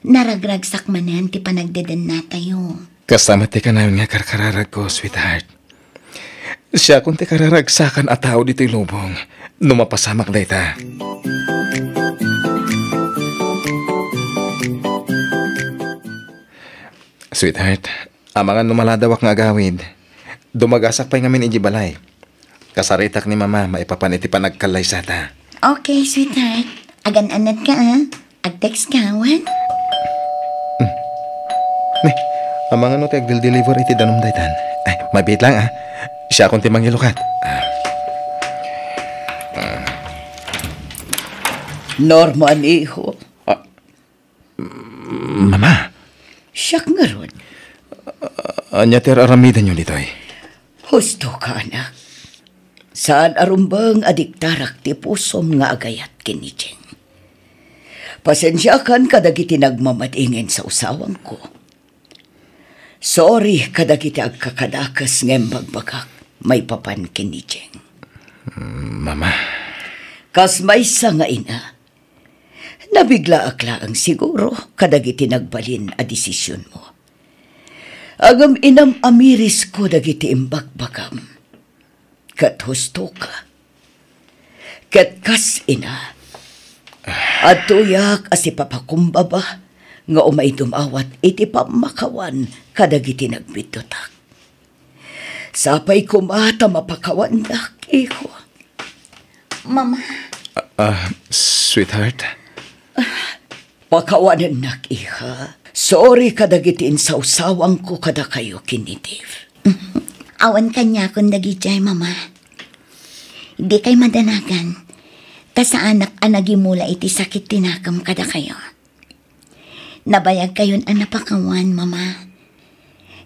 naragragsak manan ti panagdadan na tayo. Kasama ti kanayon nga karkararag ko, sweetheart. Siya kung ti kararagsakan at tao dito'y lubong, numapasamak day ta. Sweetheart, amangan numaladawak nga agawid. Dumagasak pa'y ngamin ijibalay. Kasaritak ni mama, maipapan iti panagkalay sa ta. Okay, sweetheart. Agan-anad ka, Ag-text ka, wan? Amangan no ti agdil-deliver iti danom daytan. Ay, mabit lang, Siya akong timang ilukat. Norman, iho. Mama, Siyak nga ron. anya ter aramidan nyo ditoy. Husto ka, anak. Saan arumbang adiktarak ti pusom nga agayat kinijeng. Pasensya kan kadagiti nagmamatingin sa usawang ko. Sorry kadagiti agkakadakas ngem bagbagak may papan kinijeng. Mama, Kas maysa nga ina. Nabigla akla ang siguro kadagiti nagbalin a desisyon mo. Agam inam amiris ko dagiti imbagbagam. Kat husto ka. Kat kas ina. At tuyak as ipapakumbaba nga umay dumawat iti pamakawan kadagiti nagbitutak. Sapay kumata mapakawan dak, iho. Mama, sweetheart. Pakawanan nak, iha. Sorry kadagiti insawsawang ko kada kayo kinitiv. awan kanya kung dagijay, Mama. Hindi kay madanagan. Kasa anak anagimula iti sakit tinakam kada kayo. Nabayag kayon anapakawan, Mama.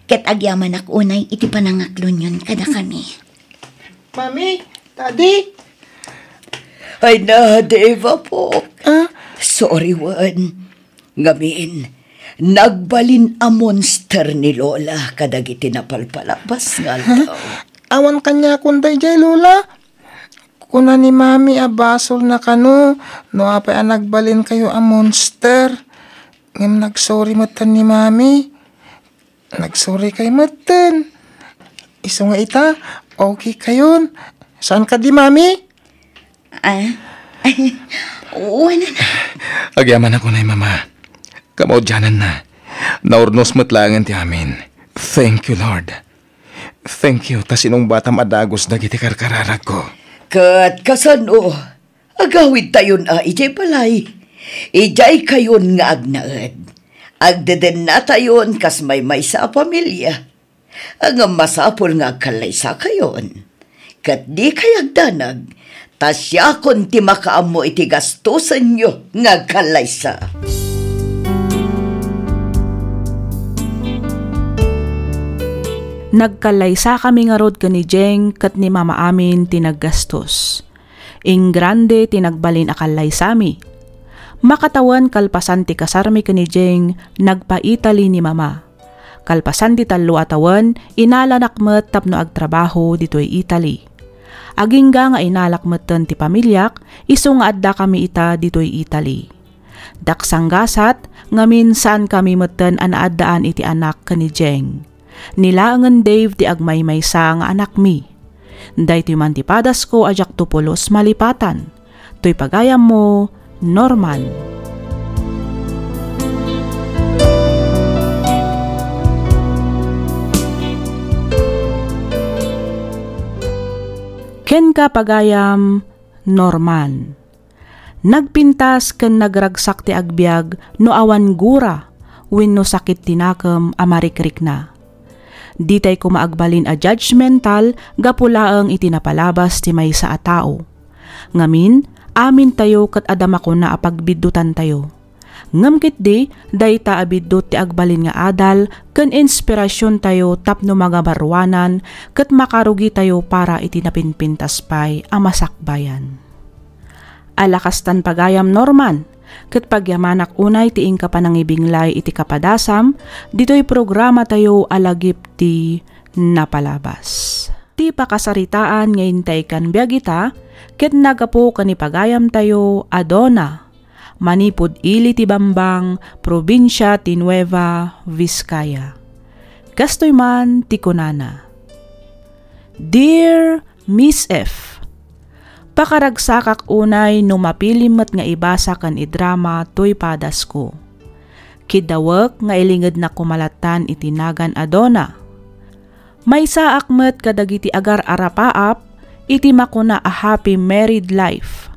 Ket agyaman ak unay iti panangaklon yun kada kami. Mami, Daddy. Ay na, Deva po. Sorry, Wan. Ngamin, nagbalin a monster ni Lola kadagiti napalpalabas nga daw. Awan kanya kunday jay, Lola. Kuna ni Mami abasol na kano, no apay nagbalin kayo a monster. Ngem nagsorry matan ni Mami. Nagsorry kay matan. Iso nga ita, okay kayon. Saan ka di, Mami? Wala na. Agyaman ako na mama. Kamaudyanan na. Naurnos matlangan ti amin. Thank you, Lord. Thank you, ta sinong batam adagos dagiti karkararag ko. Kat kasano, agawid tayon ijay palay. Ijay kayon nga agnaed. Agdeden na tayon kas may sa pamilya. Ang masapol nga agkalay sa kayon. Kat di kayagdanag, tasyakon ti makaamo iti gastusan nyo nga agkalay sa. Nagkalaysa kami nga rod ni Jeng kat ni mama amin tinaggastos. Ing grande tinagbalin akalay sami. Makatawan kalpasan ti kasarmi ni Jeng nagpa-Italy ni mama. Kalpasan ti talo atawan inalanakmet tapno agtrabaho ditoy Italy. Agingga nga inalakmetten ti pamilyak iso nga adda kami ita ditoy Italy. Daksanggasat nga minsan kami metten anaadaan iti anak ni Jeng. Nilaangan Dave ti agmaymaysa nga anak mi. Daytoy man ti padas ko ajak tupulos malipatan. Toy pagayam mo, Norman. Ken ka pagayam, Norman. Nagpintas ken nagragsak ti agbyag no awan gura wenno sakit tinakam amarikrik na. Ditay ko maagbalin a judgmental gapulaang itinapalabas ti maysa a tao. Ngamin, amin tayo kat adama ko na apagbidutan tayo. Ngamkit di, dayta abidut ti agbalin nga adal, ken inspirasyon tayo tapno mga barwanan, kat makarugi tayo para itinapinpintas pay ang masakbayan. Alakastan pagayam Norman, kat pagyamanak unay tiing kapanangibinglay iti kapadasam, dito'y programa tayo alagip ti napalabas. Ti pakasaritaan ngayon tayo kan biyagita, ket nagapo kanipagayam tayo Adona, manipod ili ti Bambang, probinsya ti Nueva Vizcaya. Kastoy man ti kunana. Dear Miss F, pakaragsakak unay no mapilimet nga ibasa kan idrama toy padas ko. Kidawek nga ilinged na kumalatan itinagan Adona. May saakmet kadagiti agar arapaap, iti makuna a happy married life.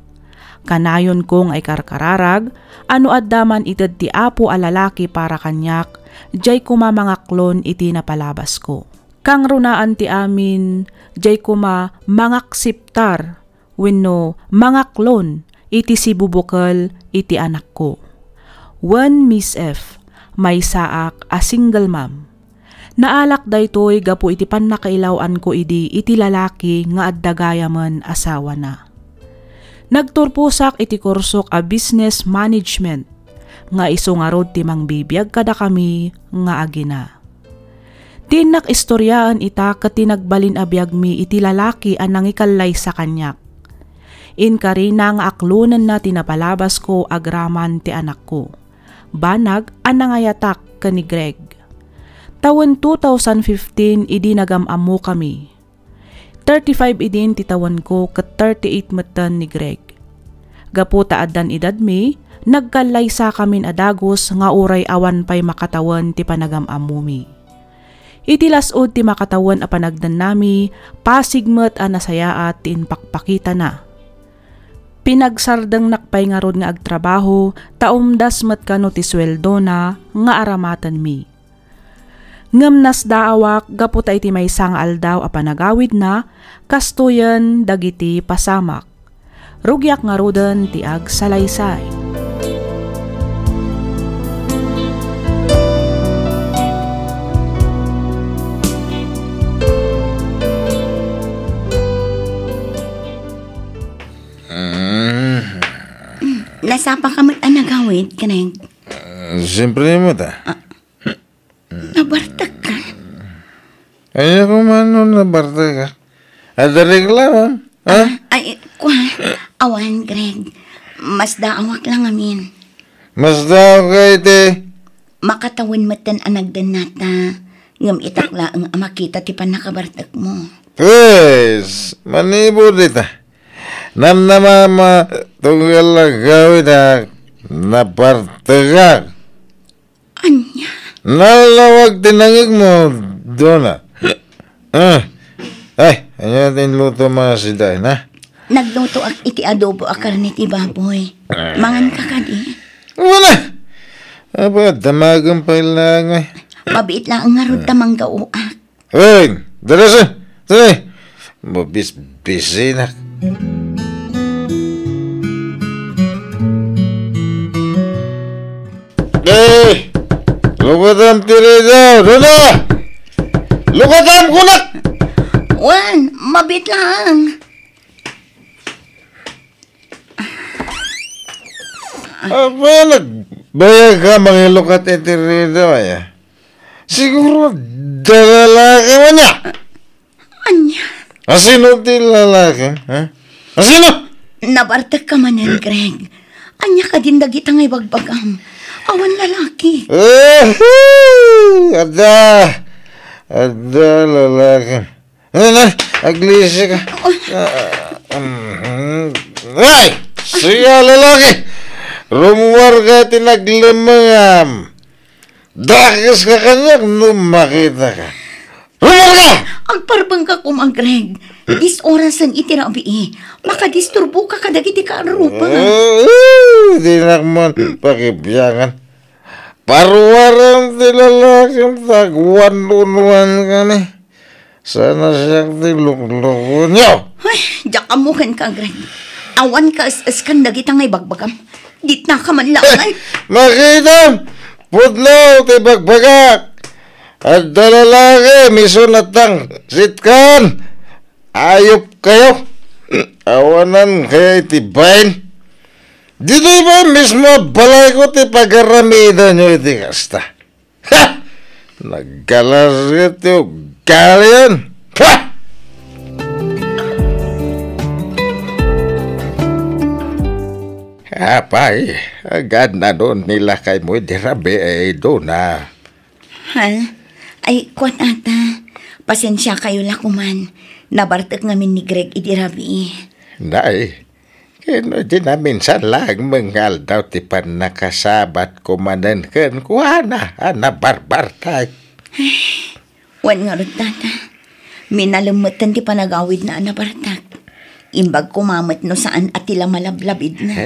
Kanayon kong ay karkararag, ano addaman ited ti apo a lalaki para kanyak, jay kuma mga klon iti napalabas ko. Kang runaan ti amin, jay kuma mga ksiptar, wenno mga klon, iti si Bubukal, iti anak ko. One Miss F, may saak a single mom. Naalak daytoy gapu iti pannakailawan ko iti lalaki nga addagayaman asawa na. Nagturpusak iti kursok a business management nga iso nga rod ti mangbibiyag kada kami nga agina. Tinak istoryaan ita ket tinagbalin a biag mi iti lalaki a nangikallay sa kanyak. Inkarina nga aklunan na tinapalabas ko agraman ti anak ko. Banag a nangayatak ka ni Greg. Taon 2015 idi nagamamu kami. 35 idin ti taon ko ket 38 metan ni Greg. Gaputa addan edad mi, nagkalay sa kamin adagos nga uray awan pay makatawan ti panagamamu mi. Iti lasod ti makatawan a panagdan nami, pasigmet a nasayaat ti inpakpakita na. Pinagsardeng nakpay nga rod nga agtrabaho, taumdas met kano ti sweldo na nga aramatan mi. Ngem nas daawak gaputa iti maysa nga aldaw a panagawid na, kastuyan dagiti pasamak. Rugyak nga roden ti agsalaysay. Nasapa ka mag-anagawid, kaneng? Siyempre mo ta. Nabartak ka? Ay, ako man nabarta ka. At reklamo, ha? Ay, awan, Greg. Mas daawak lang amin. Mas daw ka ite. Makatawan matan anagdan nata. Ngam itakla ang makita ti panakabartak mo. Pues, manibo dita. Namnamama tunggal gawin na nabarta ka. Anya? Nalawag tinangig mo doon na. Ay, ano natin luto mga siday, na? Nagluto ak iti adobo a karne ti baboy. Mangan ka kadi. Wala! Aba, damagang pailangay. Mabiit lang ang ngarod tamang gauak. Ay, darasa! Say! Mabis-bisi na. Eh! Lukatam tiri daw! Runa! Lukatam kunak! Wan, mabit lang. Aba, nagbayag ka mga lukat tiri daw ay. Siguro, dalalaki mo niya. Anya? Asino ti lalaki? Ha? Asino? Nabartak ka manan, Greg. Anya ka din dagita ngay bagbagam. Awan lalaki. Ada lalaki. Aglisi ka. Ay! Siya lalaki! Rumuwar ka tinaglamangam. Dakis ka kanyak nung makita ka. Rumuwar ka! Agparbang ka kumang, Greg. Dis orasan itirabi eh. Makadisturbo ka kadagiti ka arupa. Di nakman pakibiyangan. Paruwaran ti lalaking tagwan-unwan ka ni. Sana siyang tiluk-lukun niyo. Ay, jakamuhan ka, Greg. Awan ka as-askan dagita ngay bagbagam. Dit na ka man langan. Makita! Pudlaw ti bagbagak! At dalalaki, misunatang sitkan! Ayop kayo! Awanan kaya iti bain! Dito ba mismo balay ko ti pagaramida nyo iti kasta? Ha! Nagkalas iti ugali yan! Ha! Apay, agad na doon nila kay mo dirabi ay doon na. Ha? Ay, kuwan ata. Pasensya kayo lakuman. Nabartak ngamin ni Greg idirabi. Nay, kino di namin sa lang mengal daw ti pan nakasabat kumanan ken kuana ana barbar tay. Wan nga rin tata. Minalamutan ti panagawid na anabartak. Imbag kumamat no saan at tila malablabid na.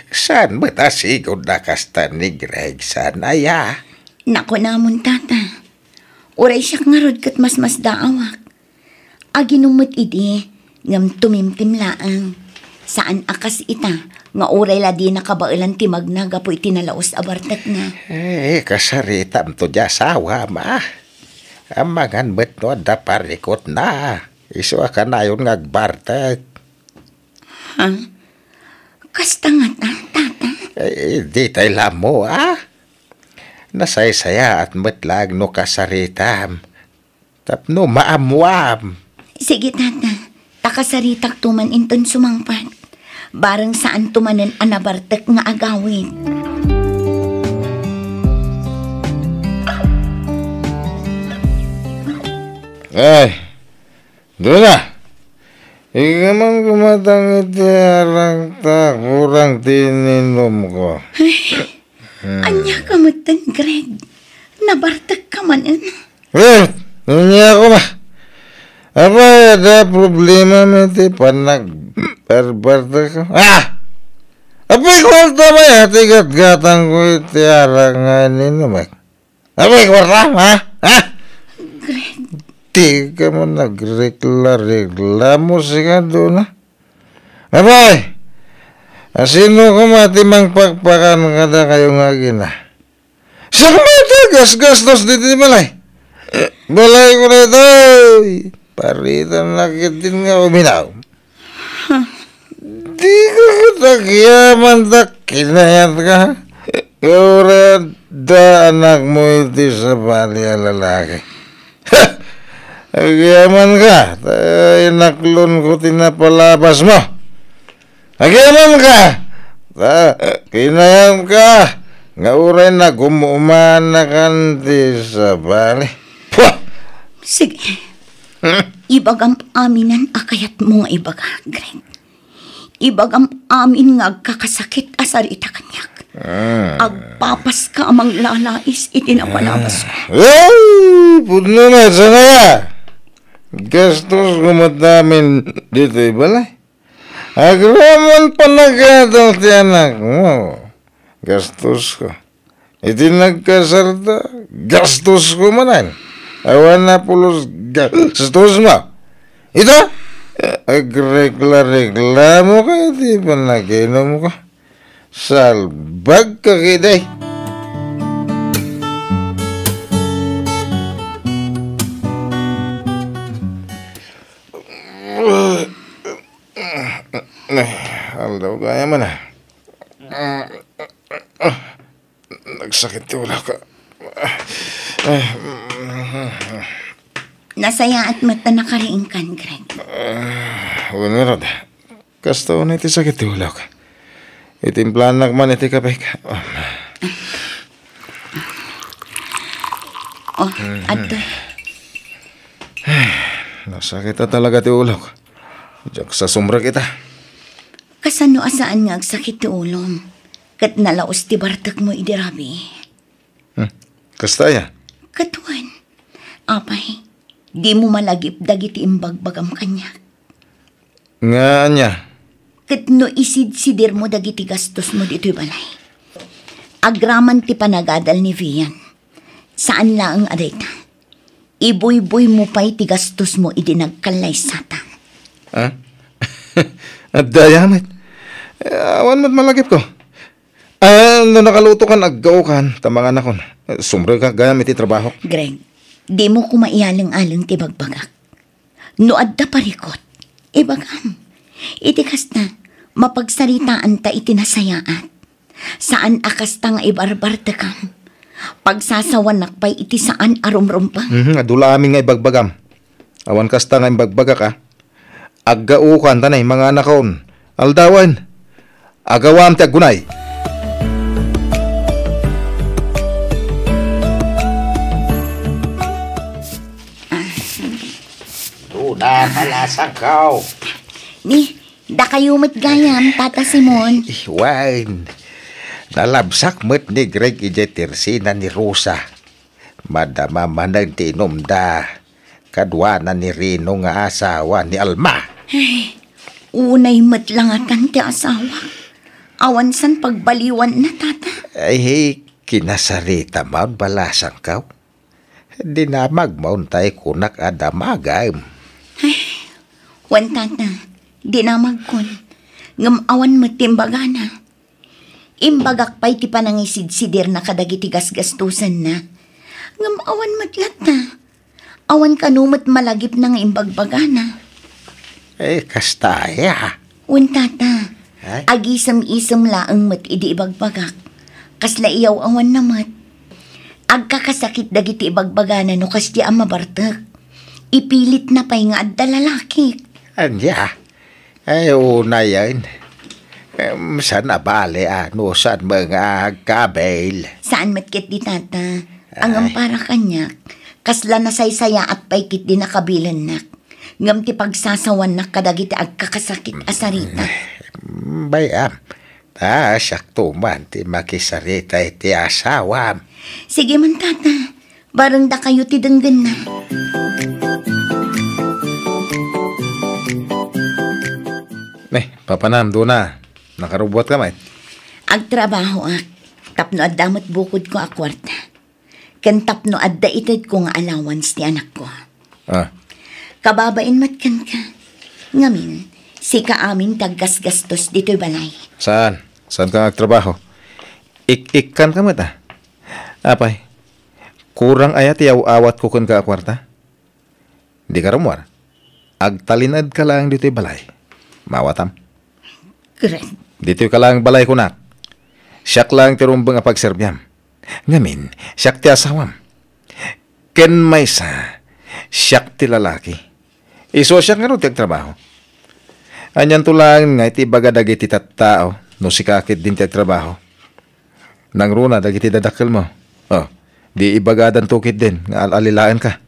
Saan mo tasigod na kasta ni Greg saan aya? Nako namon tata. Uray siya nga rod kat mas daawak. Aginumot idi, ngam tumimtim laang. Saan akas ita, nga oray la di nakabailan ti magnaga po itinalaos abartak na. Kasarita to dya sawa, ma. Amangan bet no, da parikot na. Iso ka na yun ngagbartak. Ha? Kasta nga tata? Di tayo lamo, Nasaysaya at metlag no kasaritam. Tapno maamwam. Sige tata, takasaritak tuman inton sumangpat. Barang saan tumanan anabartak nga agawin. Ay, doon na. Ika man kumatang iti harang ta, kurang tininom ko. Anya ka matan, Greg. Nabartak ka man Niya ako ba? Apa ada problema mati panag-barbarta ko? Apay kwarta ba ya? Tigat-gatang ko iti harangan ninom. Apay kwarta, Greg. Di ka mo nagregla mo siya doon, Apay! Sino ko matimang pagpakan kada kayo nga gina? Saan mo ito? Gas-gastos dito balay. Balay ko na ito. Paritan na kitin nga uminaw. Di ko kitagyaman ta kinayat ka. Kura da anak mo iti sa bali lalaki. Agyaman ka. Inaklon ko tinapalabas mo. Agyaman ka. Kinayat ka. Nga uray na gumumanakan ti sa bali. Sige. Ibagam aminan akayat mo nga ibaga, Greg. Ibagam amin nga agkakasakit asarita kanyak. Agpapas ka amang lalais itinapalabas ko. Ay! Pudno na, sana ya. Gastos kumadamin dito ibalay. Agraman pa nagatang ti anak mo. Gastos ko. Iti nagkasarta, gastos ko manan. Awan na pulos gastos mo. Ito? Agregla mo ka, iti pa naginom ko. Salbag ka kiday. Aldaw kaya man nagsakit wala ka. Nasaya at mata nakariingkan, Greg. Wala rod. Kasta na iti sakit wala ka. Itimplanak man iti kapay ka. Ato. Nasakit na talaga ti ulo ko. Diyak sa sumbra kita. Kasano asaan nga agsakit ti ulom? Kat nalaos ti bartak mo idirabi. Kasta ya? Katuan. Apay, di mo malagip dagiti imbagbagam kanya. Nga anya? Kat no isid-sidir mo dagiti gastos mo dito'y balay. Agraman ti panagadal ni Vian. Saan lang ang adayta? Iboy-boy mo pa'y ti gastos mo idinagkalay satan. At dayamat. Awan mo't malagip ko. No nakaluto kan aggao-kan, tamangan akon. Sumre ka gayam iti trabaho. Greg, di mo kumaialang-alang ti bagbagak. No adda parikot, ibagam. Iti kasta, mapagsaritaan ta iti nasayaat. Saan akas ta nga ibarbarta kam. Pagsasawanak pa'y iti saan arumrumpa. Adula amin nga ibagbagam. Awan kasta nga ibagbagak ka. Aggao-kan tanay mga anakon. Aldawan. Agawam ti aggunay. Na palasang kao. Ni, da kayo matgayam, Tata Simon. Iwan. Nalabsak mo't ni Greg ijetirsi na ni Rosa. Madama manang tinumda. Kadwa na ni Rino nga asawa ni Alma. Ay, unay matlangatan ti asawa. Awan san pagbaliwan na, Tata. Ay, kinasarita maun balasang kao. Dinamag maun tayo kunak adamagam. Ay, wan, Tata, dinamag kon. ngam awan mo timbagana. Imbagak pa'y ti panangisid-sidir na kadagiti gasgastusan na. Ngam awan matlat na. Awan kanumat malagip na nga imbagbagana. Kastaya. Tata, Ay? agisam-isam laang mat idi ibagbagak. Kasla iyaw awan na mat. Agkakasakit dagiti ibagbagana no kas di ang mabartak. Ipilit na pa'y nga adda lalaki. Anya. Ay, una yan. Saan nabali saan mga kabel? Saan matkit di tata? Ang ampara kanya. Kasla na saysaya at paikit di nakabilan nak. Ngam ti pagsasawan na kadagiti agkakasakit asarita. Bayam. Sakto man ti makisarita iti asawam. Sige man tata. Barang da kayo ti denggan na. Papanam, doon na. Nakarubot ka, mate. Agtrabaho ak. Tapno adamot bukod ko a kwarta. Kan tapno adda itad ko nga allowance ti anak ko. Kababain matkan ka. Ngamin, si kaamin taggasgastos dito'y balay. Saan? Saan ka nagtrabaho? Ik-ikan ka, mata. Apay, kurang ayat yaw-awat ko kun ka kwarta? Di ka ramwar. Agtalinad ka lang dito'y balay. Mawatam. Correct. Dito'y ka lang balay ko nak. Siyak lang tirumbang apagserbyam. Ngamin, siyak ti asawam. Ken may sa, siyak ti lalaki. Iso siyak nga rin ti agtrabaho. Anyan to lang nga iti baga dagiti tattao no si kakit din ti agtrabaho. Nang runa dagiti dadakil mo. Di ibagadan tukit din nga alalilaan ka.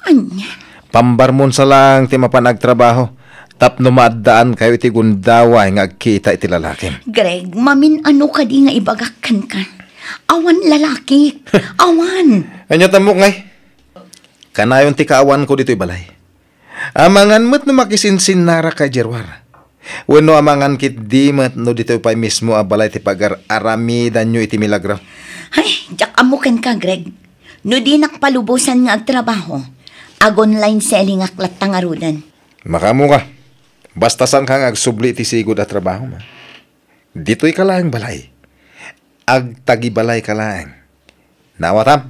Anya? Pambarmon sa lang ti mapanagtrabaho. Tapno maadaan kayo iti gundaway nga agkita iti lalaki. Greg, mamin ano ka di nga ibagakan ka? Awan lalaki. Awan. Anyo tamok ngay. Kanayon ti kaawan ko dito'y balay. Amangan mo't no makisinsin nara ka Jerwar. Wano amangan kit di mat no dito'y pa mismo a balay ti pagar-aramidan nyo iti milagro. Ay, jak amukan ka, Greg. No di nakpalubusan nga agtrabaho. Ag-online selling aklat tangarudan. Makamu ka. Basta sang kang agsubli ti sigod at trabaho ma. Dito'y kalaang balay. Agtagi balay kalaang. Nawatam?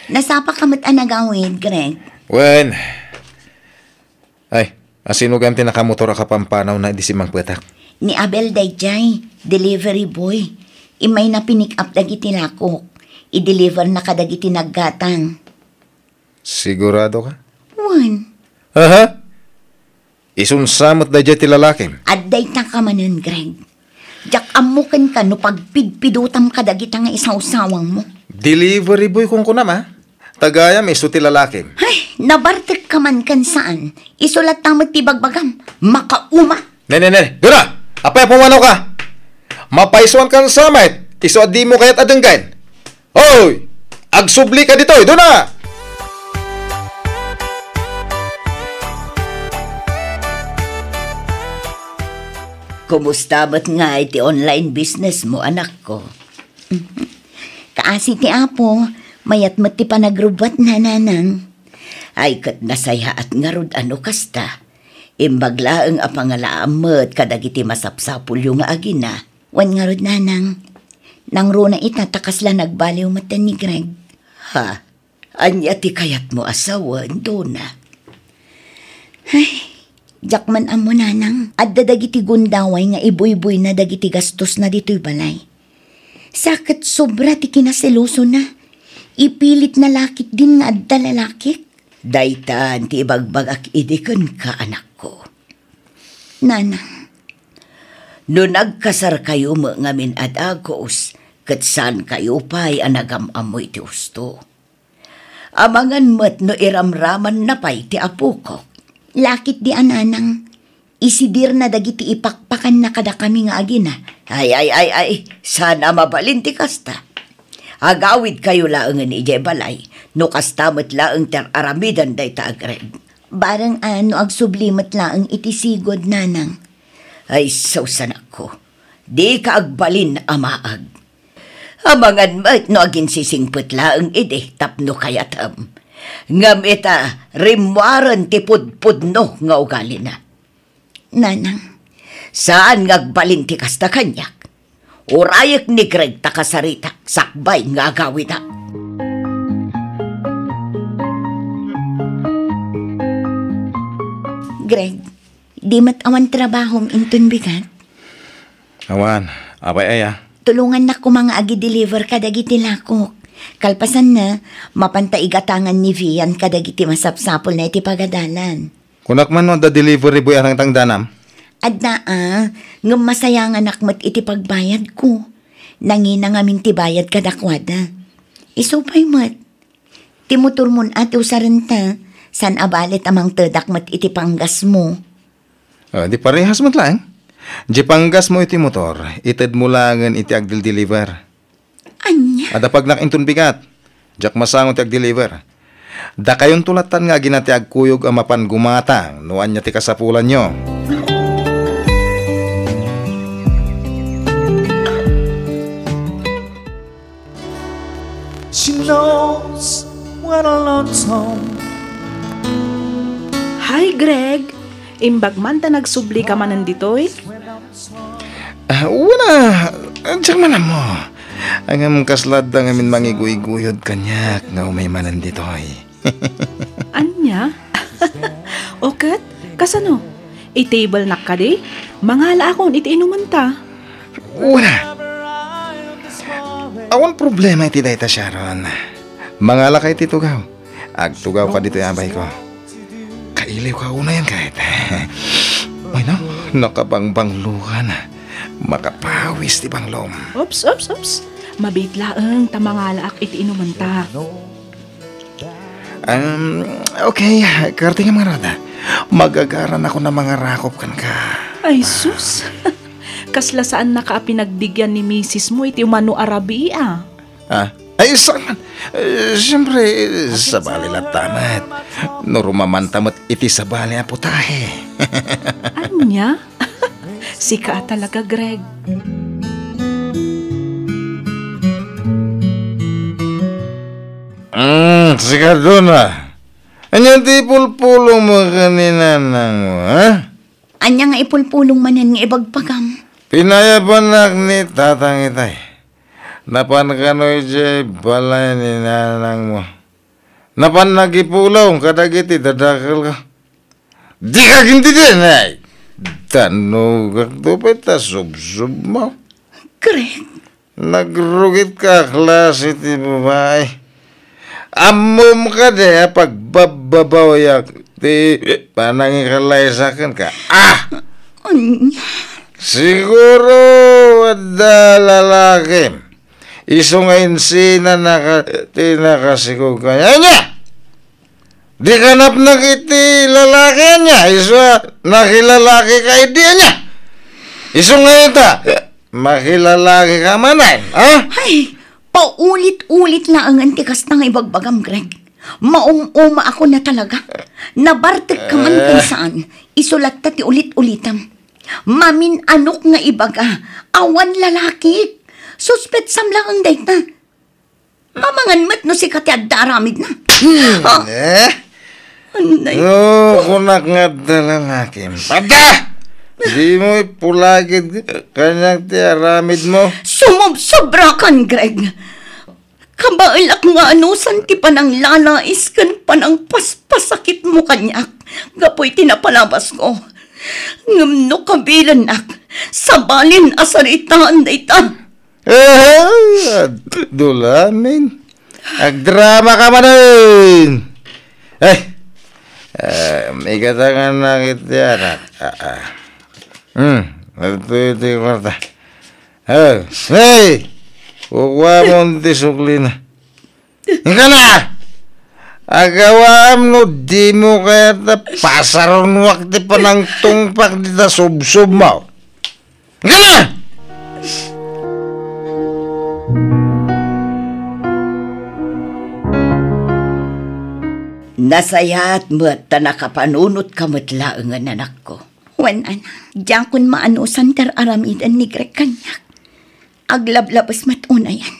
Nasapa ka mat anagawid, Greg. Wen. Ay, asino ganti nakamotora ka pampanaw na di si Mang Petak? Ni Abel Dayjay, delivery boy. Imay na pinick up dagiti lakok. I-deliver na kadagiti naggatang. Sigurado ka? Wan. Aha? Isunsamot da dyan ti lalakim. Adday ta ka manan, Greg. Jak amukan ka no pagpidpidutam ka dagita nga isawsawang mo. Delivery boy kung kunama. Tagayam iso ti lalakim. Ay, nabartek ka man kan saan. Isulat tamot ti bagbagam. Makauma. Nene, dura! Apay pumanaw ka! Mapaisuan kang samit. Iso adi mo kaya't adenggan. Hoy! Agsubli ka dito, doon na! Kumusta ba't nga iti online business mo, anak ko? Kaasi ti Apo, mayat mat ti panagrubat na nanang. Ay kat nasaya at ngarud ano kasta. Imbagla ang apangalaamot kadagiti masapsapul yung agina. Wan ngarud nanang. Nang runa itatakas la nagbaliw mata ni Greg. Ha? Anya ti kayat mo asawan, dona. Ay, jakman amo nanang. Adda dagiti gundaway nga ibuy-buy na dagiti gastos na dito'y balay. Sakit sobra ti kinaseloso na. Ipilit na lakit din nga adda lalaki. Daytan ti ibagbagak idikon ka, anak ko. Nanang, no nagkasar kayo mo ngamin at agos, kat saan kayo pa'y anagamamoy ti usto. Amangan mo't no iramraman na pa'y ti apo ko. Lakit di ananang, isidir na dagiti ipakpakan na kada kami nga agina. Ay, sana mabalin ti kasta. Agawid kayo laangan ni balay, no kastamot laang ter aramidan day ta agreg. Barang ano agsublimat laang itisigod nanang. Ay, sausan ako. Di ka agbalin amaag. Hamangan mo't no agin sisingput laang ide tapno kayatam. Ngam ita rimwaran ti pudpudno nga ugali na. Nanang, saan ngagbalin ti kasta kanyak? Urayak ni Greg takasarita, sakbay nga gawin na. Greg, di mat awan trabahom intun bigat? Awan, abay aya. Tulungan na ko mga agi-deliver kadagiti lakok. Kalpasan na, mapantaigatangan ni Vian kadagiti masapsapol na iti pagadalan. Kunak man no, da delivery boy arang tang danam. Adna ngam masayang anak mat iti pagbayad ko. Nangina ngamin ti bayad kadakwada. Isupay mat. Ti motor mon at usarenta, san abalit amang tedak mat iti panggas mo. Di parehas mat lang. Di panggas mo iti motor, ited mo langan iti agdil-deliver. Anya? Ada pag nakintun bigat, jak masangon ti agdeliver. Da kayon tulatan nga ginati agkuyog amapan gumatang, nuan niya ti kasapulan nyo. She knows when alone's home. Hi, Greg. Imbag man ta nagsubli ka man nanditoy? Una, diyan man mo. Ang among kaslad ang amin mangiguy-guyod kanyak nga umay manan ditoy. Anya? Okat, kasano? I-table na ka di? Mangala akong iti inuman ta. Una, awan problema iti dayta Sharon. Mangala kay titugaw. Agtugaw ka dito abay ko. Kailiw ka una yan kahit. Ay no, nakabangbanglukan. Makapawis ti banglom. Ops. Mabitlaang tamangala ak iti inuman ta. Okay, karti nga mga rada. Magagaran ako na mga rakop kan ka. Ay sus. Kasla saan nakaapinagdigyan ni misis mo iti umano arabi Ay, saan? Siyempre, sabali lang tamat. Norumamantamat iti sabali ang putahe. Anya? Sika talaga, Greg. Sika doon Anya ti pulpulong mo kanina nang mo, ha? Anya nga ipulpulong manan nga ibagpagam. Pinayabanak ni tatang itay. Napan kanoy jay balay ni nanang mo. Napan nagipulong kadagiti dadakal ka. Di ka ginti din ay. Tanong kakdupit ta sub-sub mo. Greg. Nagrugit ka klase ti babae. Amom ka de pagbababawayak ti panangikalaisakan ka. Siguro ada lalaki. Isungayin sina tinakasigog ka niya. Di kanap nakiti lalaki niya. Iswa nakilalaki ka idea niya. Isungayin ta. Makilalaki ka manan. Ay, paulit-ulit na ang antikas ng ibagbagam, Greg. Maum-uma ako na talaga. Nabartek ka man kung saan. Isulat ta ti ulit-ulitam. Mamin anok nga ibaga. Awan lalaki. Suspet samlang ang dayta. Mamangan mat no si kati daramid na. Kunak nga lalaki. Pada! Di mo ipulagid kanyang ti aramid mo. Sumobsobra kan, Greg. Kabailak nga anusan ti panang lalais kan panang paspasakit mo kanyak. Gapoy tinapalabas ko. Ngamno kabilan nak. Sabalin asaritaan dayta. Dulamin. Agdrama ka manin. May katangan na kita anak. Ito yung kwarta. Hey! Kukuha mo ti sukli na. Hingga na! Agawam no, di mo kaya ta pasaron wakti pa ng tungpak di ta sub-sub mo. Hingga na! Nasayat mo't ta nakapanunot kamatlaang ang anak ko. Wan ana, diyan kun maanusan ter aramidan ni Greg kanyak. Aglablabas matuna yan.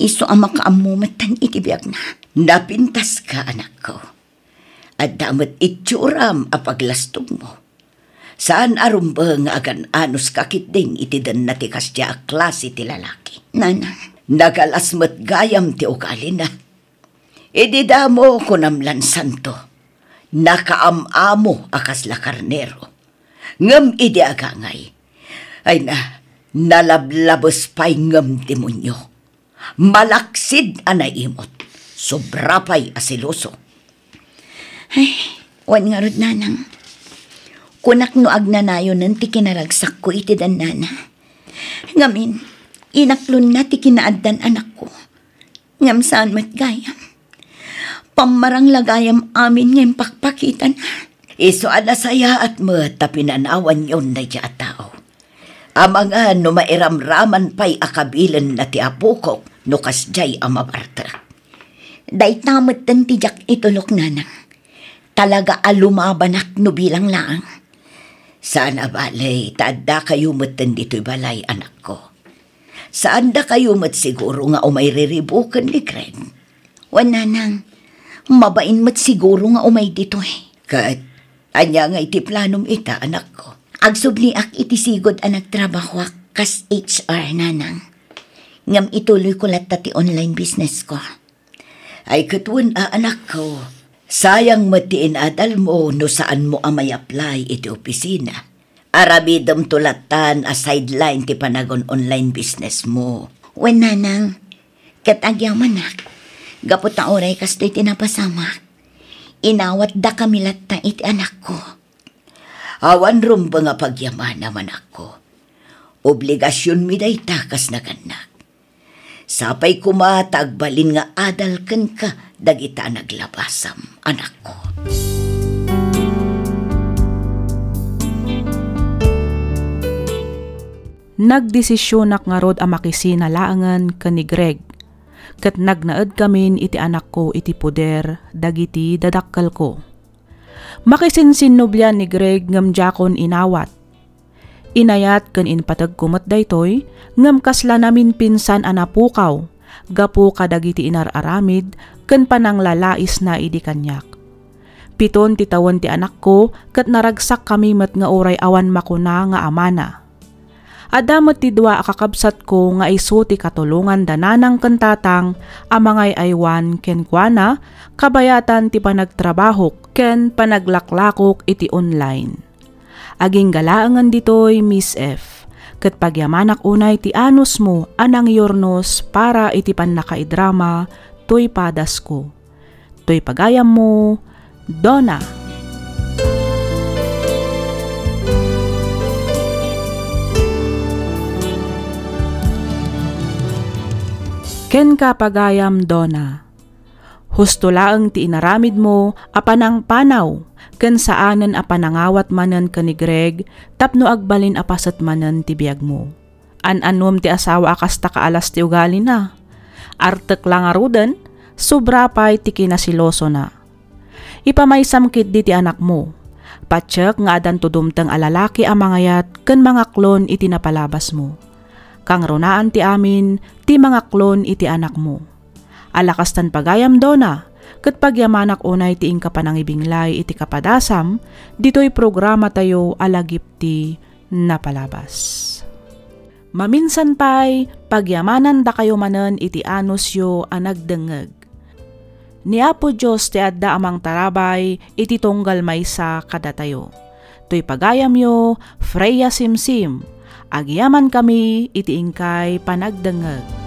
Iso ang makaamumatan itibiyag na. Napintas ka, anak ko. At damat itsuram a paglastog mo. Saan arumba nga agan anos kakitding itidan na ti kasya a klase ti lalaki. Nana, nagalasmat gayam ti ugali na. Idida mo kunamlan santo. Nakaamamo akas la karnero. Ngam idi agangay. Ay na, nalablabos pa'y ngam demonyo. Malaksid anay imot. Sobra pa'y asiloso. Ay, wan nga rod nanang. Kunak no agnanayo nun ti kinaragsak ko iti dan nana. Ngamin, inaklon na ti kinaaddan anak ko. Ngam saan mat gayam. Pamarang lagayam amin ngayon pakpakitan. Iso alasaya at mata pinanawan yon na dya tao. Amanga no mairamraman pa'y akabilan na ti apukok no kasjay amabarta. Day tamat tan tijak itulok nanang. Talaga alumabanak no bilang laang. Saan abalay, taadda kayo matan dito'y balay, anak ko. Saan da kayo mat siguro nga umay riribukan ni Greg? Wananang, mabain mat siguro nga umay dito'y. Kat, anya nga iti planom ita, anak ko. Agsubli ak iti sigod anak trabaho kas HR, nanang. Ngam ituloy ko latta ti online business ko. Ay katun anak ko. Sayang matiin adal mo no saan mo amay apply iti opisina. Arabidam tulatan a sideline ti panagon online business mo. Wen nanang, katagyaman nak, gapot na oray kasto'y tinapasamak. Inawat da kami latta iti anak ko. Awan rumba nga pagyaman naman ako. Obligasyon mi day takas na kanak. Sapay kumatagbalin nga adal ken ka dagita naglabasam, anak ko. Nagdesisyonak nga rod a makisinalaangan ken ni Greg. Ket nagnaed kamin iti anak ko iti poder dagiti dadakkel ko. Makisinsinubyan ni Greg ngem jakon inawat. Inayat ken inpatag kumet daytoy ngem kasla namin pinsan anapukaw gapo kadagiti inararamid ken pananglalais na idi kanyak. 7 ti tawen ti anak ko ket naragsak kami met nga oray awan makuna nga amana. Adamot ti dua akakabsat ko nga isu ti katulungan dananang ken tatang amangay aywan ken kuana kabayatan ti panagtrabaho ken panaglaklakok iti online. Aging galaangan ditoy Miss F. Ket pagyamanak unay ti anos mo anang yornos para iti pannakaidrama toy padas ko. Toy pagayam mo, Donna. Ken ka pagayam, Donna. Husto laeng ti inaramid mo apanang panaw ken saanen a panangawat manen ken ni Greg tapno agbalin apasat manen ti biag mo. An-anom ti asawa akas ta kaalas ti ugali na. Artek lang aruden, sobra pay ti kinasiloso na. Ipamaisamkit di ti anak mo. Patsek nga adan tudumteng alalaki a mangayat ken mga klon iti napalabas mo. Kang runaan ti amin ti mga klon iti anak mo. Alakastan pagayam, Donna, ket pagyamanak unay ti ingka panangibinglay iti kapadasam, dito'y programa tayo alagip ti napalabas. Maminsan pa'y pagyamanan da kayo manen iti anosyo a nagdengeg. Ni Apo Diyos ti adda amang tarabay iti tunggal maysa kada tayo. To'y pagayam yo, Freya Simsim, agyaman kami iti ingkay panagdengeg.